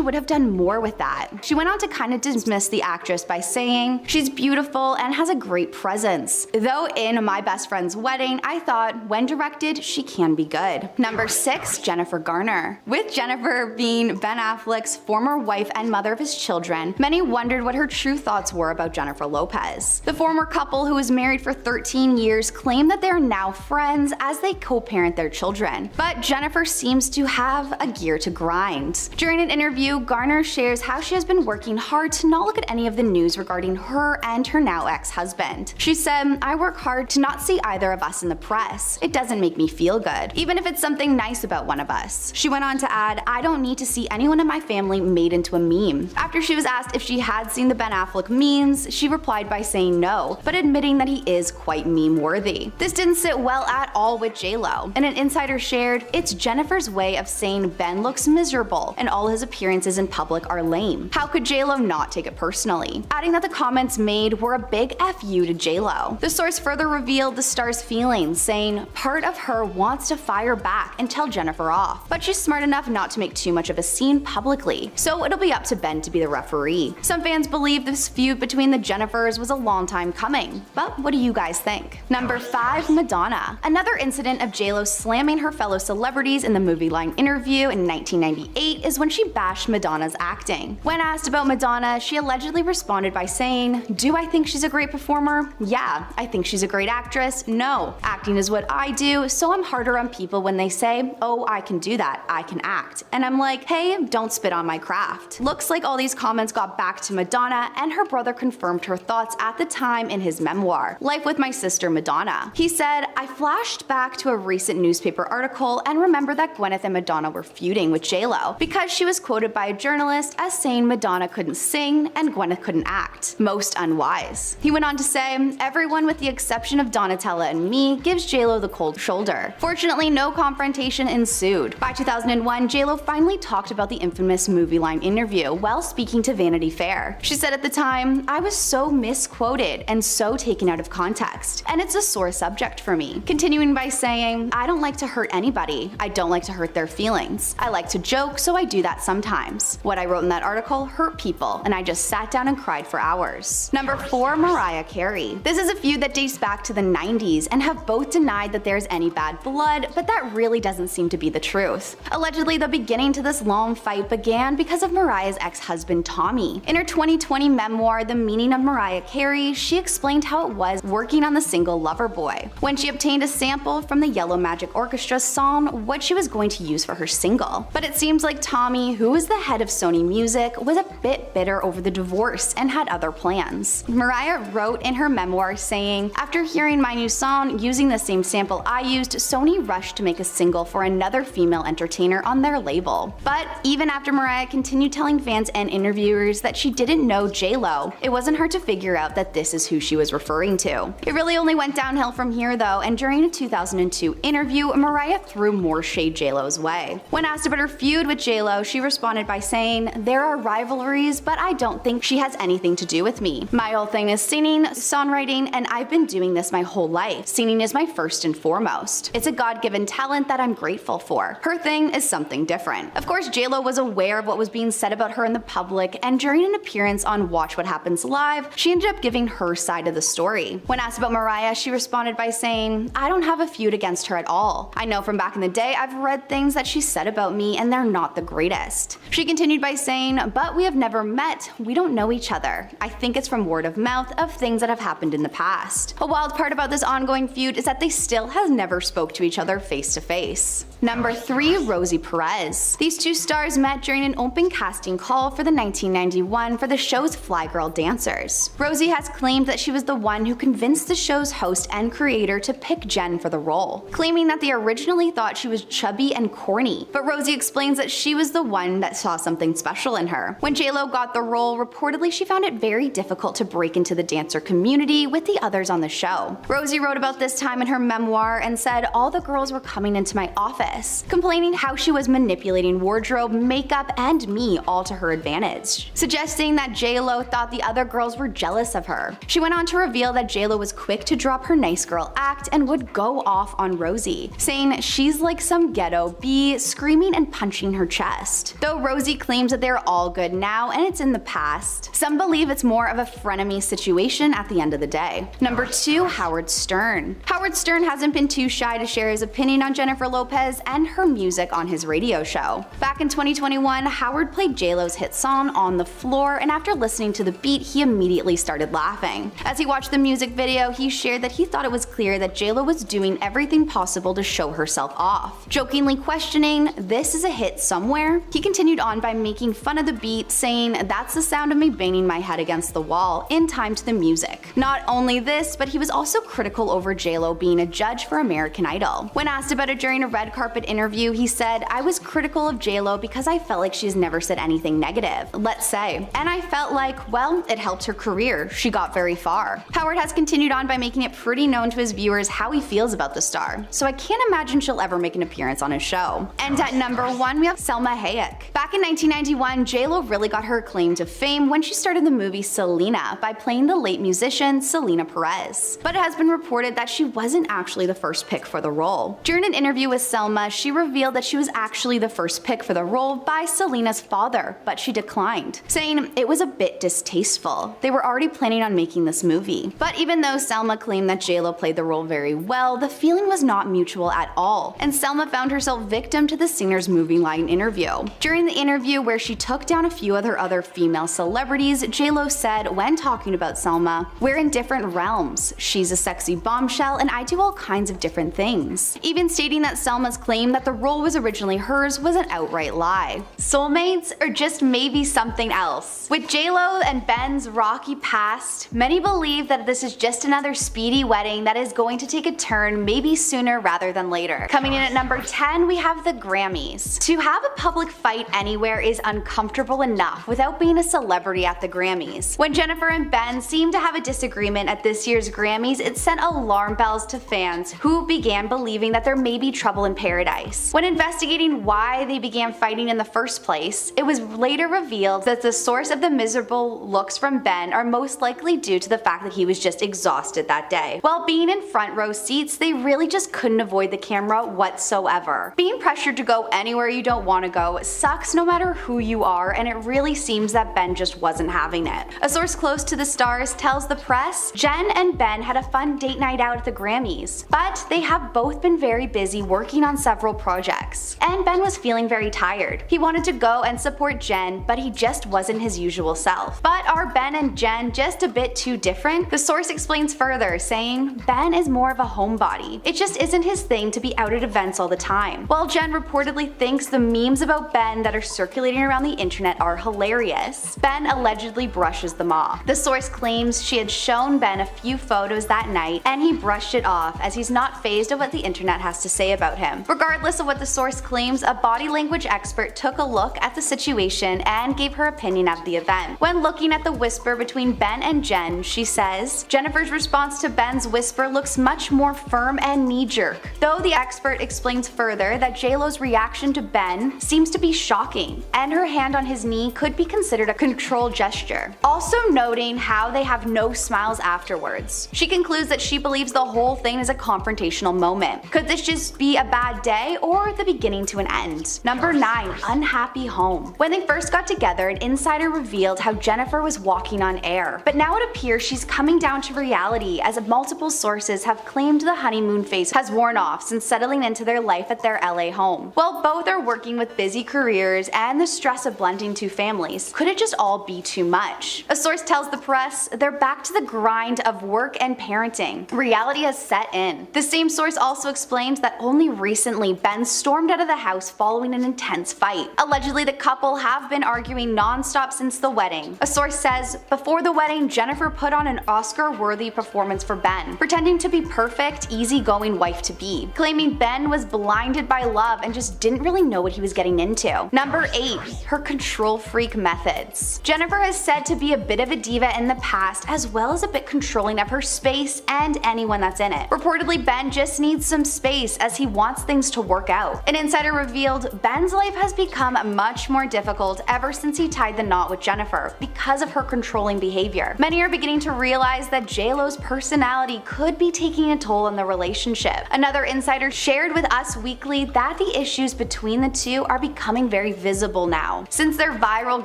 would have done more with that." She went on to kind of dismiss the actress by saying, "She's beautiful and has a great presence. Though in My Best Friend's Wedding, I thought when directed, she can be good." Number 6, Jennifer Garner. With Jennifer being Ben Affleck's former wife and mother of his children, many wondered what her true thoughts were about Jennifer Lopez. The former couple, who was married for 13 years, claimed that they are now friends as they co-parent their children. But Jennifer seems to have a gear to grind. During an interview, Garner shares how she has been working hard to not look at any of the news regarding her and her now ex-husband. She said, "I work hard to not see either of us in the press. It doesn't make me feel good, even if it's something nice about one of us." She went on to add, "I don't need to see anyone in my family made into a meme." After she was asked if she had seen the Ben Affleck memes, she replied by saying no, but admitting that he is quite meme-worthy. This didn't sit well at all with JLo, and an insider shared, "It's Jennifer's way of saying Ben looks miserable and all his appearances in public are lame. How could JLo not take it personally?" Adding that the comments made were a big FU to JLo. The source further revealed the star's feelings, saying, "Part of her wants to fire back and tell Jennifer off, but she's smart enough not to make too much of a scene publicly, so it'll be up to Ben to be the referee." Some fans believe this feud between the Jennifers was a long time coming, but what do you guys think? Number 5, Madonna. Another incident of JLo slamming her fellow celebrities in the Movie Line interview in 1998 8 is when she bashed Madonna's acting. When asked about Madonna, she allegedly responded by saying, "Do I think she's a great performer? Yeah. I think she's a great actress? No. Acting is what I do, so I'm harder on people when they say, oh, I can do that, I can act. And I'm like, hey, don't spit on my craft." Looks like all these comments got back to Madonna, and her brother confirmed her thoughts at the time in his memoir, Life with My Sister Madonna. He said, "I flashed back to a recent newspaper article and remember that Gwyneth and Madonna were feuding with JLo because she was quoted by a journalist as saying Madonna couldn't sing and Gwyneth couldn't act. Most unwise." He went on to say, "Everyone with the exception of Donatella and me gives JLo the cold shoulder." Fortunately, no confrontation ensued. By 2001, JLo finally talked about the infamous movie line interview while speaking to Vanity Fair. She said at the time, "I was so misquoted and so taken out of context, and it's a sore subject for me." Continuing by saying, "I don't like to hurt anybody. I don't like to hurt their feelings. I like to joke, so I do that sometimes. What I wrote in that article hurt people, and I just sat down and cried for hours." Number 4, Mariah Carey. This is a feud that dates back to the 90s and have both denied that there's any bad blood, but that really doesn't seem to be the truth. Allegedly, the beginning to this long fight began because of Mariah's ex-husband Tommy. In her 2020 memoir, The Meaning of Mariah Carey, she explained how it was working on the single Loverboy, when she obtained a sample from the Yellow Magic Orchestra's song what she was going to use for her single. But it seems like Tommy, who was the head of Sony Music, was a bit bitter over the divorce and had other plans. Mariah wrote in her memoir saying, "After hearing my new song using the same sample I used, Sony rushed to make a single for another female entertainer on their label." But even after Mariah continued telling fans and interviewers that she didn't know JLo, it wasn't hard to figure out that this is who she was referring to. It really only went downhill from here though, and during a 2002 interview, Mariah threw more shade JLo's way. When asked about her feud with JLo, she responded by saying, "There are rivalries, but I don't think she has anything to do with me. My whole thing is singing, songwriting, and I've been doing this my whole life. Singing is my first and foremost. It's a God-given talent that I'm grateful for. Her thing is something different." Of course, JLo was aware of what was being said about her in the public, and during an appearance on Watch What Happens Live, she ended up giving her side of the story. When asked about Mariah, she responded by saying, "I don't have a feud against her at all. I know from back in the day I've read things that she said about me and they're not the greatest." She continued by saying, "But we have never met, we don't know each other. I think it's from word of mouth of things that have happened in the past." A wild part about this ongoing feud is that they still have never spoke to each other face to face. Number 3, Rosie Perez. These two stars met during an open casting call for the 1991 for the show's Fly Girl Dancers. Rosie has claimed that she was the one who convinced the show's host and creator to pick Jen for the role, claiming that they originally thought she was chubby and corny, but Rosie explains that she was the one that saw something special in her. When JLo got the role, reportedly she found it very difficult to break into the dancer community with the others on the show. Rosie wrote about this time in her memoir and said, "All the girls were coming into my office, complaining how she was manipulating wardrobe, makeup, and me all to her advantage, suggesting that JLo thought the other girls were jealous of her." She went on to reveal that JLo was quick to drop her nice girl act and would go off on Rosie, saying she's like some ghetto bee, screaming and punching her chest. Though Rosie claims that they're all good now and it's in the past, some believe it's more of a frenemy situation at the end of the day. Number 2, Howard Stern. Howard Stern hasn't been too shy to share his opinion on Jennifer Lopez and her music on his radio show. Back in 2021, Howard played JLo's hit song On the Floor, and after listening to the beat, he immediately started laughing. As he watched the music video, he shared that he thought it was clear that JLo was doing everything possible to show herself off. Jokingly questioning, "This is a hit somewhere?" He continued on by making fun of the beat, saying, "That's the sound of me banging my head against the wall in time to the music." Not only this, but he was also critical over JLo being a judge for American Idol. When asked about it during a red carpet interview, he said, "I was critical of JLo because I felt like she's never said anything negative, let's say. And I felt like, well, it helped her career. She got very far." Howard has continued on by making it pretty known to his viewers how he feels about the star, so I can't imagine she'll ever make an appearance on his show. And at number 1, we have Salma Hayek. Back in 1991, JLo really got her claim to fame when she started the movie Selena by playing the late musician Selena Perez. But it has been reported that she wasn't actually the first pick for the role. During an interview with Selma, she revealed that she was actually the first pick for the role by Selena's father, but she declined, saying it was a bit distasteful. They were already planning on making this movie. But even though Selma claimed that JLo played the role very well, the feeling was not mutual at all, and Selma found herself victim to the singer's movie line interview. During the interview, where she took down a few other female celebrities, JLo said when talking about Selma, "We're in different realms. She's a sexy bombshell and I do all kinds of different things." Even stating that Selma's claim that the role was originally hers was an outright lie. Soulmates, or just maybe something else? With JLo and Ben's rocky past, many believe that this is just another speedy wedding that is going to take a turn maybe sooner rather than later. Coming in at number 10, we have the Grammys. To have a public fight anywhere is uncomfortable enough without being a celebrity at the Grammys. When Jennifer and Ben seemed to have a disagreement at this year's Grammys, it sent alarm bells to fans who began believing that there may be trouble in paradise. When investigating why they began fighting in the first place, it was later revealed that the source of the miserable looks from Ben are most likely due to the fact that he was just exhausted that day. While being in front row seats, they really just couldn't avoid the camera whatsoever. Being pressured to go anywhere you don't want to go sucks no matter who you are, and it really seems that Ben just wasn't having it. A source close to the stars tells the press, "Jen and Ben had a fun date night out at the Grammys, but they have both been very busy working on several projects. And Ben was feeling very tired. He wanted to go and support Jen, but he just wasn't his usual self." But are Ben and Jen just a bit too different? The source explains further, saying, "Ben is more of a homebody. It just isn't his thing to be out at events all the time." While Jen reportedly thinks the memes about Ben that are circulating around the internet are hilarious, Ben allegedly brushes them off. The source claims she had shown Ben a few photos that night and he brushed it off as he's not fazed of what the internet has to say about him. Regardless of what the source claims, a body language expert took a look at the situation and gave her opinion at the event. When looking at the whisper between Ben and Jen, she says, "Jennifer's response to Ben's whisper looks much more firm and knee-jerk," though the expert explains further that JLo's reaction to Ben seems to be shocking, and her hand on his knee could be considered a control gesture. Also noting how they have no smiles afterwards. She concludes that she believes the whole thing is a confrontational moment. Could this just be a bad day or the beginning to an end? Number 9. Unhappy home. When they first got together, an insider revealed how Jennifer was walking on air, but now it appears she's coming down to reality as multiple sources have claimed the honeymoon phase has worn off since settling into their life at their LA home. While both are working with busy careers and the stress of blending two families, could it just all be too much? A source tells the press they're back to the grind of work and parenting. Reality has set in. The same source also explains that only recently Ben stormed out of the house following an intense fight. Allegedly, the couple have been arguing non-stop since the wedding. A source says, "Before the wedding, Jennifer put on an Oscar-worthy performance for Ben, pretending to be perfect, easygoing wife-to-be, claiming Ben was blinded by love and just didn't really know what he was getting into." Number 8. Her control freak methods. Jennifer has said to be a bit of a diva in the past, as well as a bit controlling of her space and anyone that's in it. Reportedly, Ben just needs some space as he wants things to work out. An insider revealed Ben's life has become much more difficult ever since he tied the knot with Jennifer because of her controlling behavior. Many are beginning to realize that JLo's personality could be taking a toll on the relationship. Another insider shared with Us Weekly that the issues between the two are becoming very visible now, since their viral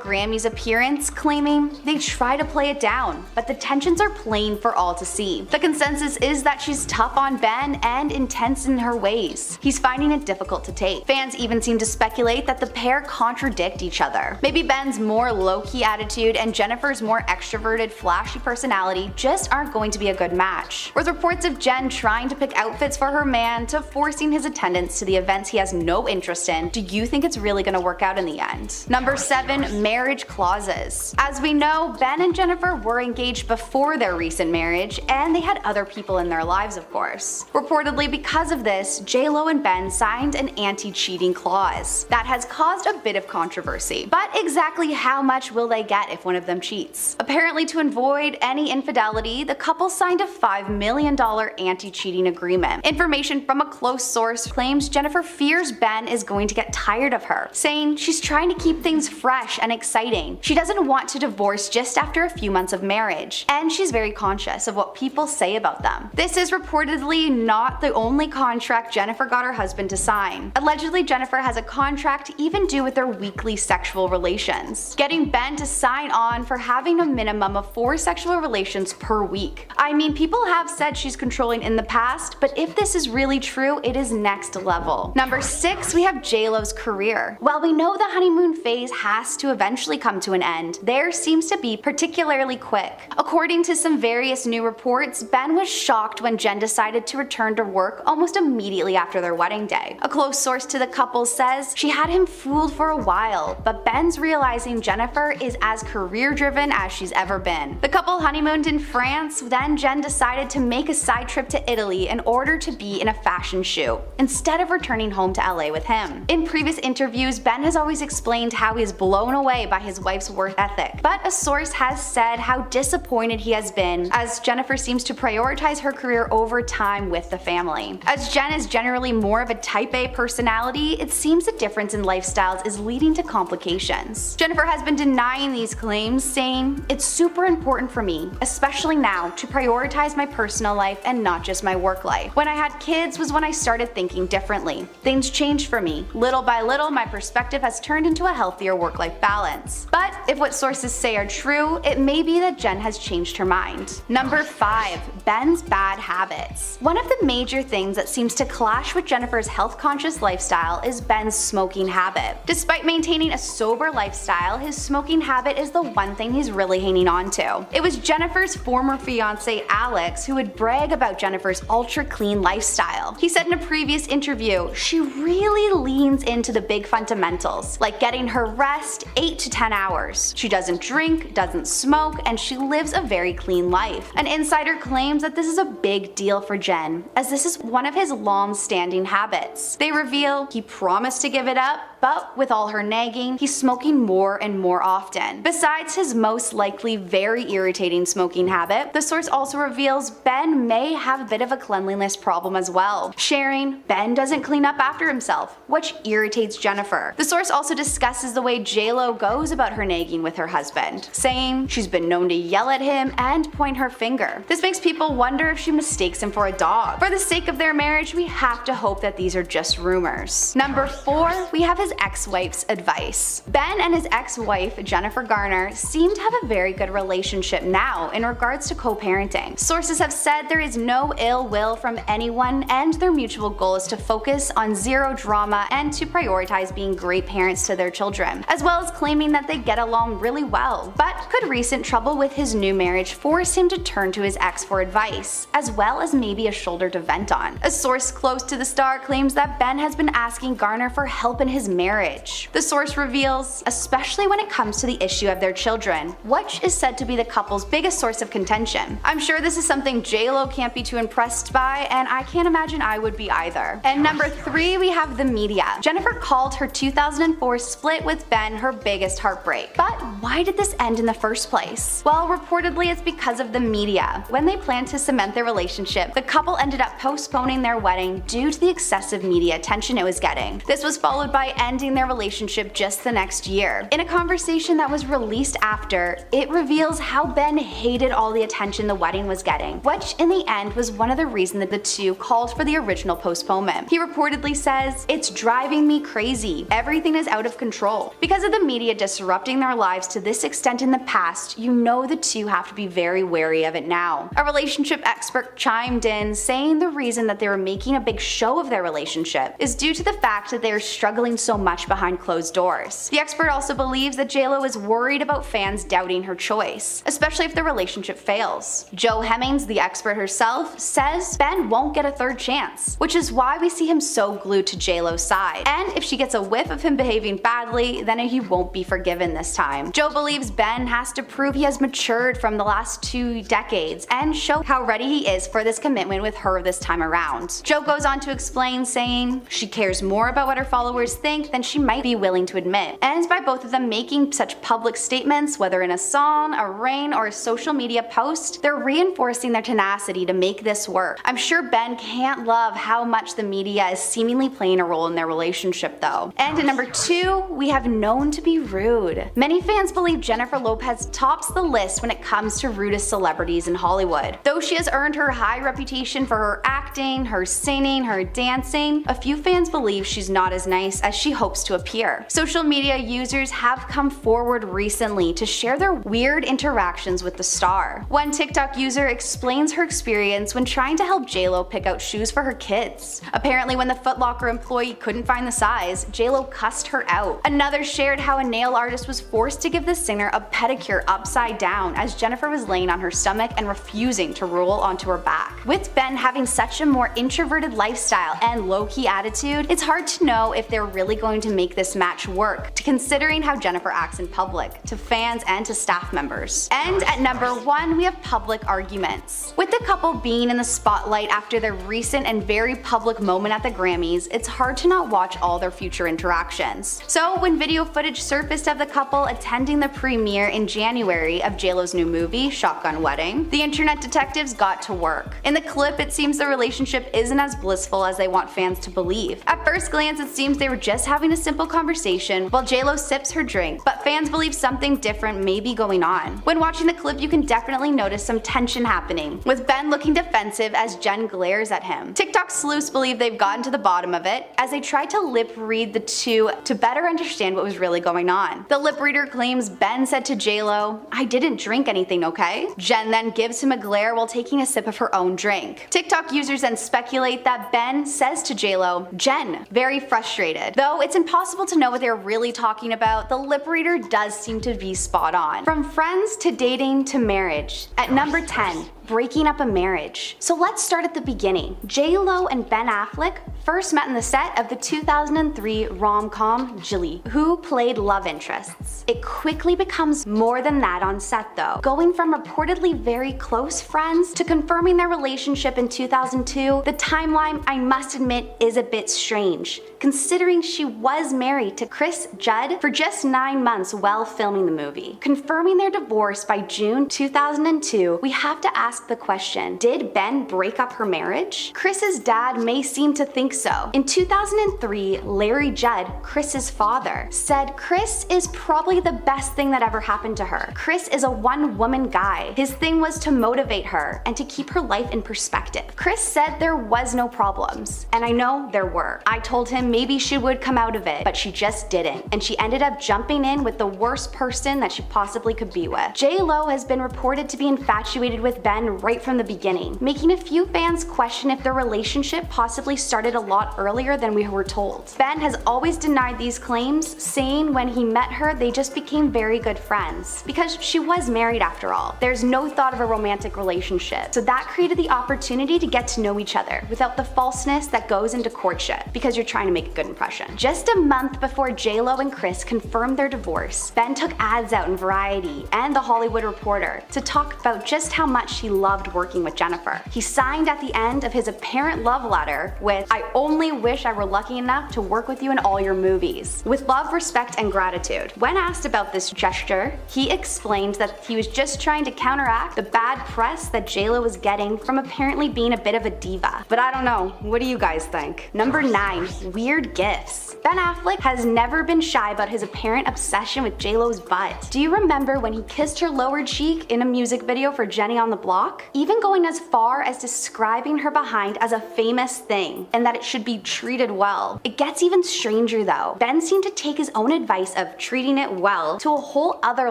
Grammys appearance, claiming they try to play it down, but the tensions are plain for all to see. The consensus is that she's tough on Ben and intense in her ways. He's finding it difficult to take. Fans even seem to speculate that the pair contradict each other. Maybe Ben's more low-key attitude and Jennifer's more extroverted, flashy personality just aren't going to be a good match. With reports of Jen trying to pick outfits for her man to forcing his attendance to the events he has no interest in, do you think it's really gonna work out in the end? Number 7. Marriage clauses. As we know, Ben and Jennifer were engaged before their recent marriage, and they had other people in their lives, of course. Reportedly, because of this, JLo and Ben signed an anti-cheating clause that has caused a bit of controversy. But exactly how much will they get if one of them cheats? Apparently, to avoid any infidelity, the couple signed a $5 million anti-cheating agreement. Information from a close source claims Jennifer fears Ben is going to get tired of her, saying she's trying to keep things fresh and exciting. She doesn't want to divorce just after a few months of marriage, and she's very conscious of what people say about them. This is reportedly not the only contract Jennifer got her husband to sign. time. Allegedly, Jennifer has a contract to even do with their weekly sexual relations, getting Ben to sign on for having a minimum of 4 sexual relations per week. I mean, people have said she's controlling in the past, but if this is really true, it is next level. Number 6, we have JLo's career. While we know the honeymoon phase has to eventually come to an end, theirs seems to be particularly quick. According to some various new reports, Ben was shocked when Jen decided to return to work almost immediately after their wedding day. A close source to the couple says she had him fooled for a while, but Ben's realizing Jennifer is as career-driven as she's ever been. The couple honeymooned in France, then Jen decided to make a side trip to Italy in order to be in a fashion shoot, instead of returning home to LA with him. In previous interviews, Ben has always explained how he is blown away by his wife's work ethic, but a source has said how disappointed he has been as Jennifer seems to prioritize her career over time with the family. As Jen is generally more of a type A personality, it seems the difference in lifestyles is leading to complications. Jennifer has been denying these claims, saying, "It's super important for me, especially now, to prioritize my personal life and not just my work life. When I had kids was when I started thinking differently. Things changed for me. Little by little, my perspective has turned into a healthier work-life balance." But if what sources say are true, it may be that Jen has changed her mind. Number 5, Ben's bad habits. One of the major things that seems to clash with Jennifer's health-conscious lifestyle is Ben's smoking habit. Despite maintaining a sober lifestyle, his smoking habit is the one thing he's really hanging on to. It was Jennifer's former fiance Alex who would brag about Jennifer's ultra-clean lifestyle. He said in a previous interview, she really leans into the big fundamentals, like getting her rest 8 to 10 hours. She doesn't drink, doesn't smoke, and she lives a very clean life. An insider claims that this is a big deal for Jen, as this is one of his long-standing habits. They reveal he promised to give it up, but with all her nagging, he's smoking more and more often. Besides his most likely very irritating smoking habit, the source also reveals Ben may have a bit of a cleanliness problem as well, sharing Ben doesn't clean up after himself, which irritates Jennifer. The source also discusses the way JLo goes about her nagging with her husband, saying she's been known to yell at him and point her finger. This makes people wonder if she mistakes him for a dog. For the sake of their marriage, we have to hope that these are just rumors. Number 4, we have his ex-wife's advice. Ben and his ex-wife, Jennifer Garner, seem to have a very good relationship now in regards to co-parenting. Sources have said there is no ill will from anyone, and their mutual goal is to focus on zero drama and to prioritize being great parents to their children, as well as claiming that they get along really well. But could recent trouble with his new marriage force him to turn to his ex for advice, as well as maybe a shoulder to vent on? A source close to the star claims that Ben has been asking Garner for help in his marriage. The source reveals, especially when it comes to the issue of their children, which is said to be the couple's biggest source of contention. I'm sure this is something JLo can't be too impressed by, and I can't imagine I would be either. And number 3, we have the media. Jennifer called her 2004 split with Ben her biggest heartbreak. But why did this end in the first place? Well, reportedly it's because of the media. When they planned to cement their relationship, the couple ended up postponing their wedding due to the excessive media attention it was getting. This was followed by ending their relationship just the next year. In a conversation that was released after, it reveals how Ben hated all the attention the wedding was getting, which in the end was one of the reasons that the two called for the original postponement. He reportedly says, "It's driving me crazy. Everything is out of control." Because of the media disrupting their lives to this extent in the past, you know the two have to be very wary of it now. A relationship expert chimed in, saying the reason that they were making a big show of their relationship is due to the fact that they are struggling so much behind closed doors. The expert also believes that JLo is worried about fans doubting her choice, especially if the relationship fails. Jo Hemmings, the expert herself, says Ben won't get a third chance, which is why we see him so glued to JLo's side. And if she gets a whiff of him behaving badly, then he won't be forgiven this time. Jo believes Ben has to prove he has matured from the last 2 decades and show how ready he is for this commitment with her this time around. Jo goes on to explain, saying she cares more about what her followers think than she might be willing to admit. And by both of them making such public statements, whether in a song, a reign, or a social media post, they're reinforcing their tenacity to make this work. I'm sure Ben can't love how much the media is seemingly playing a role in their relationship though. And at number 2, we have known to be rude. Many fans believe Jennifer Lopez tops the list when it comes to rudest celebrities in Hollywood. Though she has earned her high reputation for her acting, her singing, her dancing, a few fans believe she's not as nice as she hopes to appear. Social media users have come forward recently to share their weird interactions with the star. One TikTok user explains her experience when trying to help JLo pick out shoes for her kids. Apparently when the Foot Locker employee couldn't find the size, JLo cussed her out. Another shared how a nail artist was forced to give the singer a pedicure upside down as Jennifer was laying on her stomach and refusing to roll onto her back. With Ben having such a more introverted lifestyle and low-key attitude, it's hard to know if they're really going to make this match work, considering how Jennifer acts in public, to fans and to staff members. And at number 1, we have public arguments. With the couple being in the spotlight after their recent and very public moment at the Grammys, it's hard to not watch all their future interactions. So when video footage surfaced of the couple attending the premiere in January of JLo's new movie, Shotgun Wedding, the internet detectives got to work. In the clip, it seems the relationship isn't as blissful as they want fans to believe. At first glance, it seems they were just having a simple conversation while JLo sips her drink, but fans believe something different may be going on. When watching the clip, you can definitely notice some tension happening, with Ben looking defensive as Jen glares at him. TikTok sleuths believe they've gotten to the bottom of it as they try to lip read the two to better understand what was really going on. The lip reader claims Ben said to JLo, "I didn't drink anything, okay?" Jen then gives him a glare while taking a sip of her own drink. TikTok users then speculate that Ben says to JLo, "Jen," very frustrated. Though it's impossible to know what they're really talking about, the lip reader does seem to be spot on. From friends to dating to marriage. At number 10, breaking up a marriage. So let's start at the beginning. JLo and Ben Affleck first met in the set of the 2003 rom-com Jilly, who played love interests. It quickly becomes more than that on set though, going from reportedly very close friends to confirming their relationship in 2002. The timeline, I must admit, is a bit strange, considering she was married to Chris Judd for just 9 months while filming the movie. Confirming their divorce by June 2002, we have to ask the question, did Ben break up her marriage? Chris's dad may seem to think so. In 2003, Larry Judd, Chris's father, said Chris is probably the best thing that ever happened to her. Chris is a one-woman guy. His thing was to motivate her and to keep her life in perspective. Chris said there was no problems, and I know there were. I told him maybe she would come out of it, but she just didn't, and she ended up jumping in with the worst person that she possibly could be with. JLo has been reported to be infatuated with Ben right from the beginning, making a few fans question if their relationship possibly started a lot earlier than we were told. Ben has always denied these claims, saying when he met her they just became very good friends, because she was married after all. There's no thought of a romantic relationship, so that created the opportunity to get to know each other without the falseness that goes into courtship, because you're trying to make a good impression. Just a month before JLo and Chris confirmed their divorce, Ben took ads out in Variety and The Hollywood Reporter to talk about just how much he loved working with Jennifer. He signed at the end of his apparent love letter with, "I only wish I were lucky enough to work with you in all your movies. With love, respect, and gratitude." When asked about this gesture, he explained that he was just trying to counteract the bad press that JLo was getting from apparently being a bit of a diva. But I don't know, what do you guys think? Number 9, weird gifts. Ben Affleck has never been shy about his apparent obsession with JLo's butt. Do you remember when he kissed her lower cheek in a music video for Jenny on the Block? Even going as far as describing her behind as a famous thing, and that it should be treated well. It gets even stranger though. Ben seemed to take his own advice of treating it well to a whole other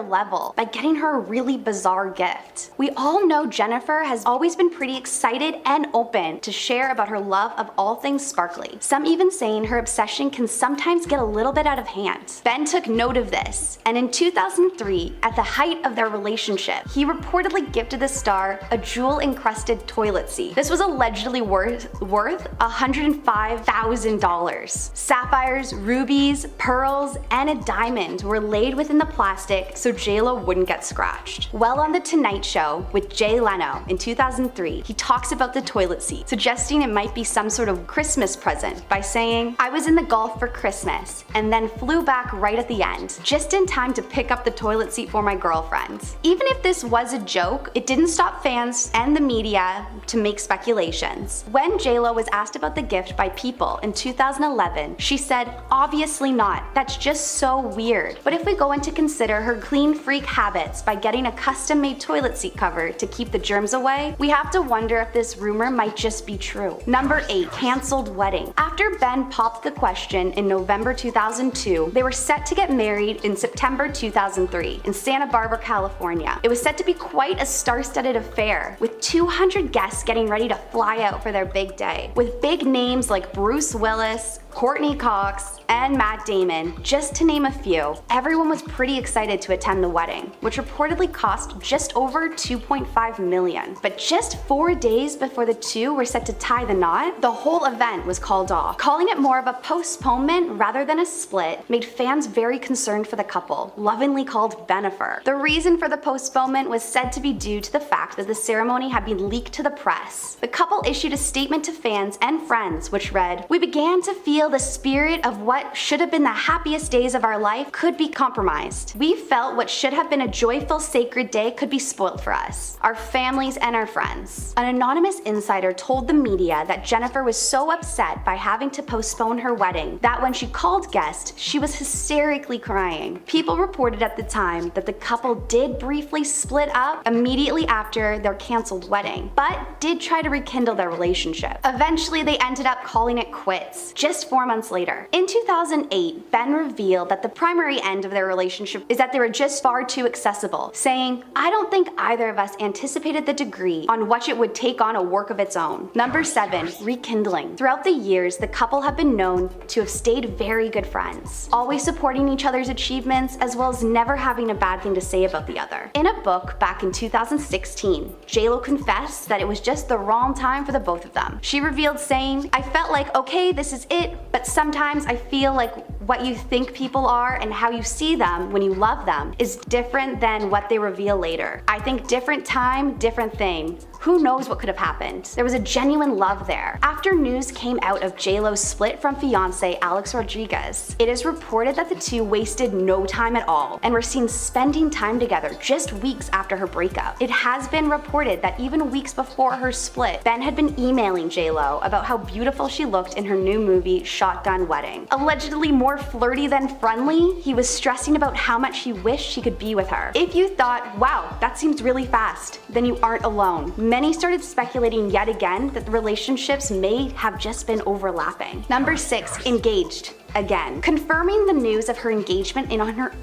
level by getting her a really bizarre gift. We all know Jennifer has always been pretty excited and open to share about her love of all things sparkly. Some even saying her obsession can sometimes get a little bit out of hand. Ben took note of this, and in 2003, at the height of their relationship, he reportedly gifted the star a jewel-encrusted toilet seat. This was allegedly worth $105,000. Sapphires, rubies, pearls, and a diamond were laid within the plastic so JLo wouldn't get scratched. Well, on The Tonight Show with Jay Leno in 2003, he talks about the toilet seat, suggesting it might be some sort of Christmas present by saying, "I was in the Gulf for Christmas and then flew back right at the end, just in time to pick up the toilet seat for my girlfriend." Even if this was a joke, it didn't stop fans and the media to make speculations. When JLo was asked about the gift by People in 2011, she said, "Obviously not, that's just so weird. But if we go in to consider her clean freak habits by getting a custom-made toilet seat cover to keep the germs away, we have to wonder if this rumor might just be true." Number 8, canceled wedding. wedding. After Ben popped the question in November 2002, they were set to get married in September 2003 in Santa Barbara, California. It was set to be quite a star-studded affair, with 200 guests getting ready to fly out for their big day, with big names like Bruce Willis, Courtney Cox, and Matt Damon, just to name a few. Everyone was pretty excited to attend the wedding, which reportedly cost just over $2.5 million. But just 4 days before the two were set to tie the knot, the whole event was called off. Calling it more of a postponement rather than a split made fans very concerned for the couple, lovingly called Benifer. The reason for the postponement was said to be due to the fact that the ceremony had been leaked to the press. The couple issued a statement to fans and friends, which read, "We began to feel the spirit of what should have been the happiest days of our life could be compromised. We felt what should have been a joyful, sacred day could be spoiled for us, our families, and our friends." An anonymous insider told the media that Jennifer was so upset by having to postpone her wedding that when she called guests, she was hysterically crying. People reported at the time that the couple did briefly split up immediately after their canceled wedding, but did try to rekindle their relationship. Eventually, they ended up calling it quits, just 4 months later. In 2008, Ben revealed that the primary end of their relationship is that they were just far too accessible, saying, "I don't think either of us anticipated the degree on which it would take on a work of its own." Number 7, rekindling. Throughout the years, the couple have been known to have stayed very good friends, always supporting each other's achievements as well as never having a bad thing to say about the other. In a book back in 2016, JLo confessed that it was just the wrong time for the both of them. She revealed saying, "I felt like, okay, this is it, but sometimes I feel like what you think people are and how you see them when you love them is different than what they reveal later. I think different time, different thing. Who knows what could have happened?" There was a genuine love there. After news came out of JLo's split from fiancé Alex Rodriguez, it is reported that the two wasted no time at all and were seen spending time together just weeks after her breakup. It has been reported that even weeks before her split, Ben had been emailing JLo about how beautiful she looked in her new movie Shotgun Wedding. Allegedly more flirty than friendly, he was stressing about how much he wished he could be with her. If you thought, wow, that seems really fast, then you aren't alone. Many started speculating yet again that the relationships may have just been overlapping. Number 6, engaged. Again, confirming the news of her engagement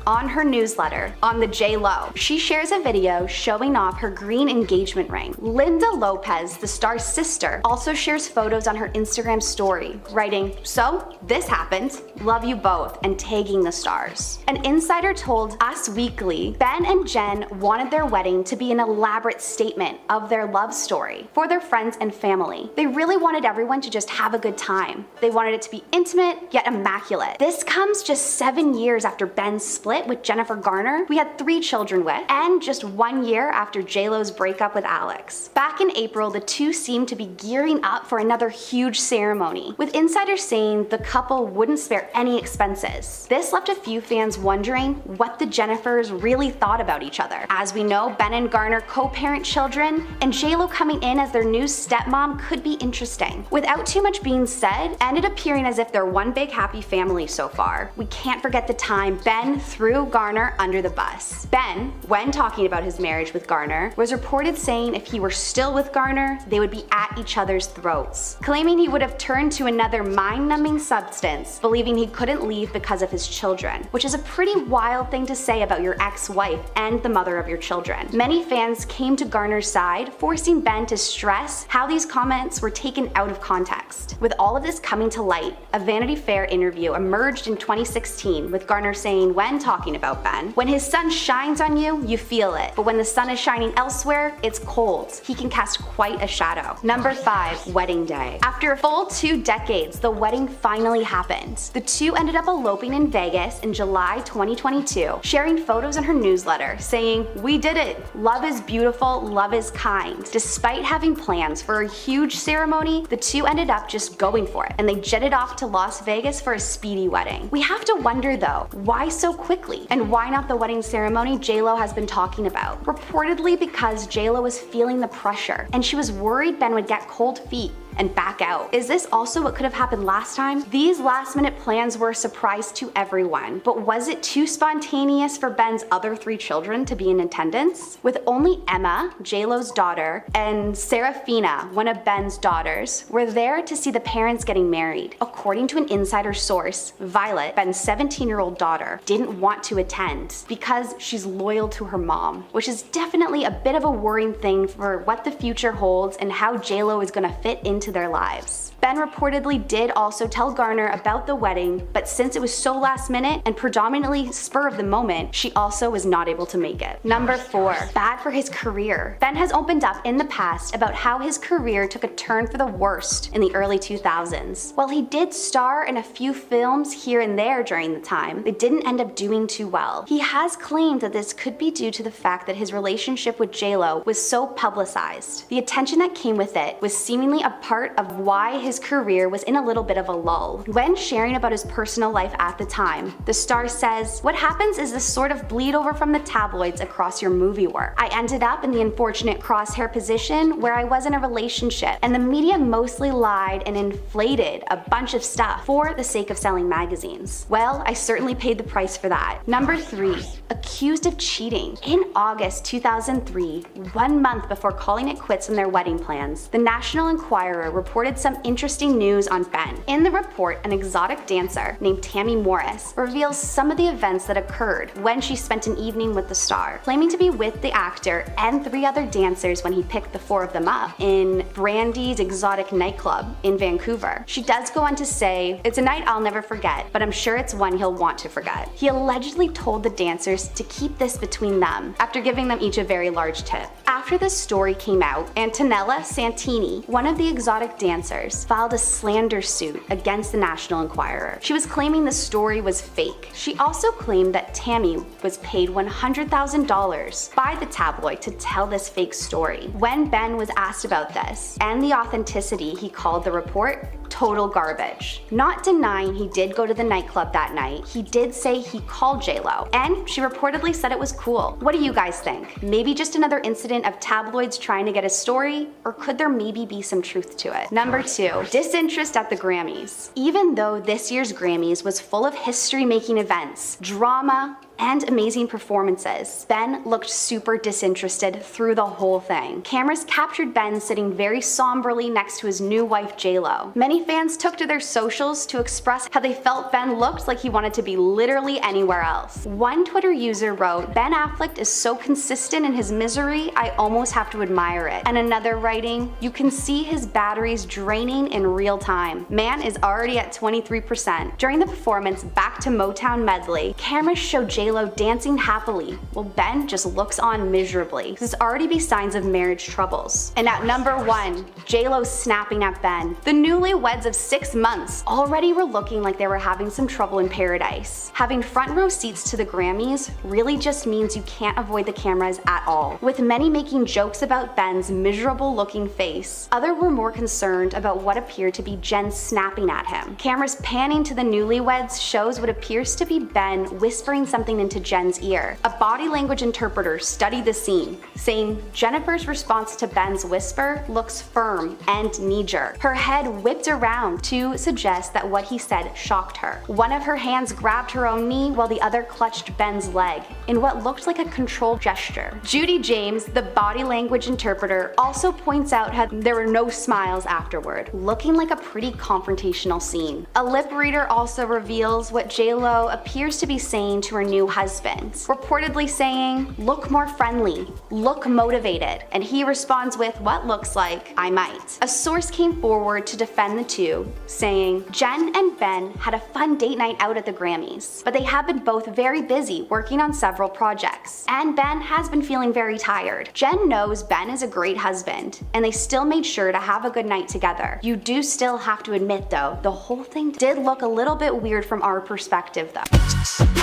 on her newsletter on the JLo. She shares a video showing off her green engagement ring. Linda Lopez, the star's sister, also shares photos on her Instagram story, writing, "So, this happened. Love you both," and tagging the stars. An insider told Us Weekly, Ben and Jen wanted their wedding to be an elaborate statement of their love story for their friends and family. They really wanted everyone to just have a good time. They wanted it to be intimate, yet immaculate. This comes just 7 years after Ben's split with Jennifer Garner, we had 3 children with, and just 1 year after JLo's breakup with Alex. Back in April, the two seemed to be gearing up for another huge ceremony, with insiders saying the couple wouldn't spare any expenses. This left a few fans wondering what the Jennifers really thought about each other. As we know, Ben and Garner co-parent children, and JLo coming in as their new stepmom could be interesting. Without too much being said, ended appearing as if they're one big happy family so far. We can't forget the time Ben threw Garner under the bus. Ben, when talking about his marriage with Garner, was reported saying if he were still with Garner, they would be at each other's throats, claiming he would have turned to another mind-numbing substance, believing he couldn't leave because of his children, which is a pretty wild thing to say about your ex-wife and the mother of your children. Many fans came to Garner's side, forcing Ben to stress how these comments were taken out of context. With all of this coming to light, a Vanity Fair interview emerged in 2016 with Garner saying when talking about Ben, "When his sun shines on you, you feel it, but when the sun is shining elsewhere, it's cold. He can cast quite a shadow." Number 5, wedding day. After a full 2 decades, the wedding finally happened. The two ended up eloping in Vegas in July 2022, sharing photos in her newsletter saying, "We did it. Love is beautiful, love is kind." Despite having plans for a huge ceremony, the two ended up just going for it, and they jetted off to Las Vegas for a speedy wedding. We have to wonder though, why so quickly? And why not the wedding ceremony JLo has been talking about? Reportedly because JLo was feeling the pressure, and she was worried Ben would get cold feet and back out. Is this also what could have happened last time? These last-minute plans were a surprise to everyone, but was it too spontaneous for Ben's other 3 children to be in attendance? With only Emma, JLo's daughter, and Serafina, one of Ben's daughters, were there to see the parents getting married. According to an insider source, Violet, Ben's 17-year-old daughter, didn't want to attend because she's loyal to her mom, which is definitely a bit of a worrying thing for what the future holds and how JLo is gonna fit into their lives. Ben reportedly did also tell Garner about the wedding, but since it was so last minute and predominantly spur of the moment, she also was not able to make it. Number 4, bad for his career. Ben has opened up in the past about how his career took a turn for the worst in the early 2000s. While he did star in a few films here and there during the time, they didn't end up doing too well. He has claimed that this could be due to the fact that his relationship with JLo was so publicized. The attention that came with it was seemingly a part of why his career was in a little bit of a lull. When sharing about his personal life at the time, the star says, "What happens is this sort of bleed over from the tabloids across your movie work. I ended up in the unfortunate crosshair position where I was in a relationship, and the media mostly lied and inflated a bunch of stuff for the sake of selling magazines. Well, I certainly paid the price for that." Number 3, accused of cheating. In August 2003, 1 month before calling it quits on their wedding plans, the National Enquirer reported some interesting news on Ben. In the report, an exotic dancer named Tammy Morris reveals some of the events that occurred when she spent an evening with the star, claiming to be with the actor and 3 other dancers when he picked the 4 of them up in Brandy's exotic nightclub in Vancouver. She does go on to say, "It's a night I'll never forget, but I'm sure it's one he'll want to forget." He allegedly told the dancers to keep this between them, after giving them each a very large tip. After this story came out, Antonella Santini, one of the exotic dancers, filed a slander suit against the National Enquirer. She was claiming the story was fake. She also claimed that Tammy was paid $100,000 by the tabloid to tell this fake story. When Ben was asked about this and the authenticity, he called the report total garbage. Not denying he did go to the nightclub that night, he did say he called JLo, and she reportedly said it was cool. What do you guys think? Maybe just another incident of tabloids trying to get a story, or could there maybe be some truth to it? Number 2, disinterest at the Grammys. Even though this year's Grammys was full of history-making events, drama, and amazing performances, Ben looked super disinterested through the whole thing. Cameras captured Ben sitting very somberly next to his new wife JLo. Many fans took to their socials to express how they felt Ben looked like he wanted to be literally anywhere else. One Twitter user wrote, "Ben Affleck is so consistent in his misery, I almost have to admire it." And another writing, "You can see his batteries draining in real time. Man is already at 23%. During the performance Back to Motown medley, cameras show JLo dancing happily, while Ben just looks on miserably. This already be signs of marriage troubles. And at number 1, JLo snapping at Ben. The newlyweds of 6 months already were looking like they were having some trouble in paradise. Having front row seats to the Grammys really just means you can't avoid the cameras at all. With many making jokes about Ben's miserable looking face, others were more concerned about what appeared to be Jen snapping at him. Cameras panning to the newlyweds shows what appears to be Ben whispering something into Jen's ear. A body language interpreter studied the scene, saying Jennifer's response to Ben's whisper looks firm and knee-jerk. Her head whipped around to suggest that what he said shocked her. One of her hands grabbed her own knee while the other clutched Ben's leg in what looked like a controlled gesture. Judy James, the body language interpreter, also points out how there were no smiles afterward, looking like a pretty confrontational scene. A lip reader also reveals what JLo appears to be saying to her new husband, reportedly saying, "Look more friendly, look motivated," and he responds with what looks like, "I might." A source came forward to defend the two, saying, "Jen and Ben had a fun date night out at the Grammys, but they have been both very busy working on several projects, and Ben has been feeling very tired. Jen knows Ben is a great husband, and they still made sure to have a good night together. You do still have to admit though, the whole thing did look a little bit weird from our perspective though."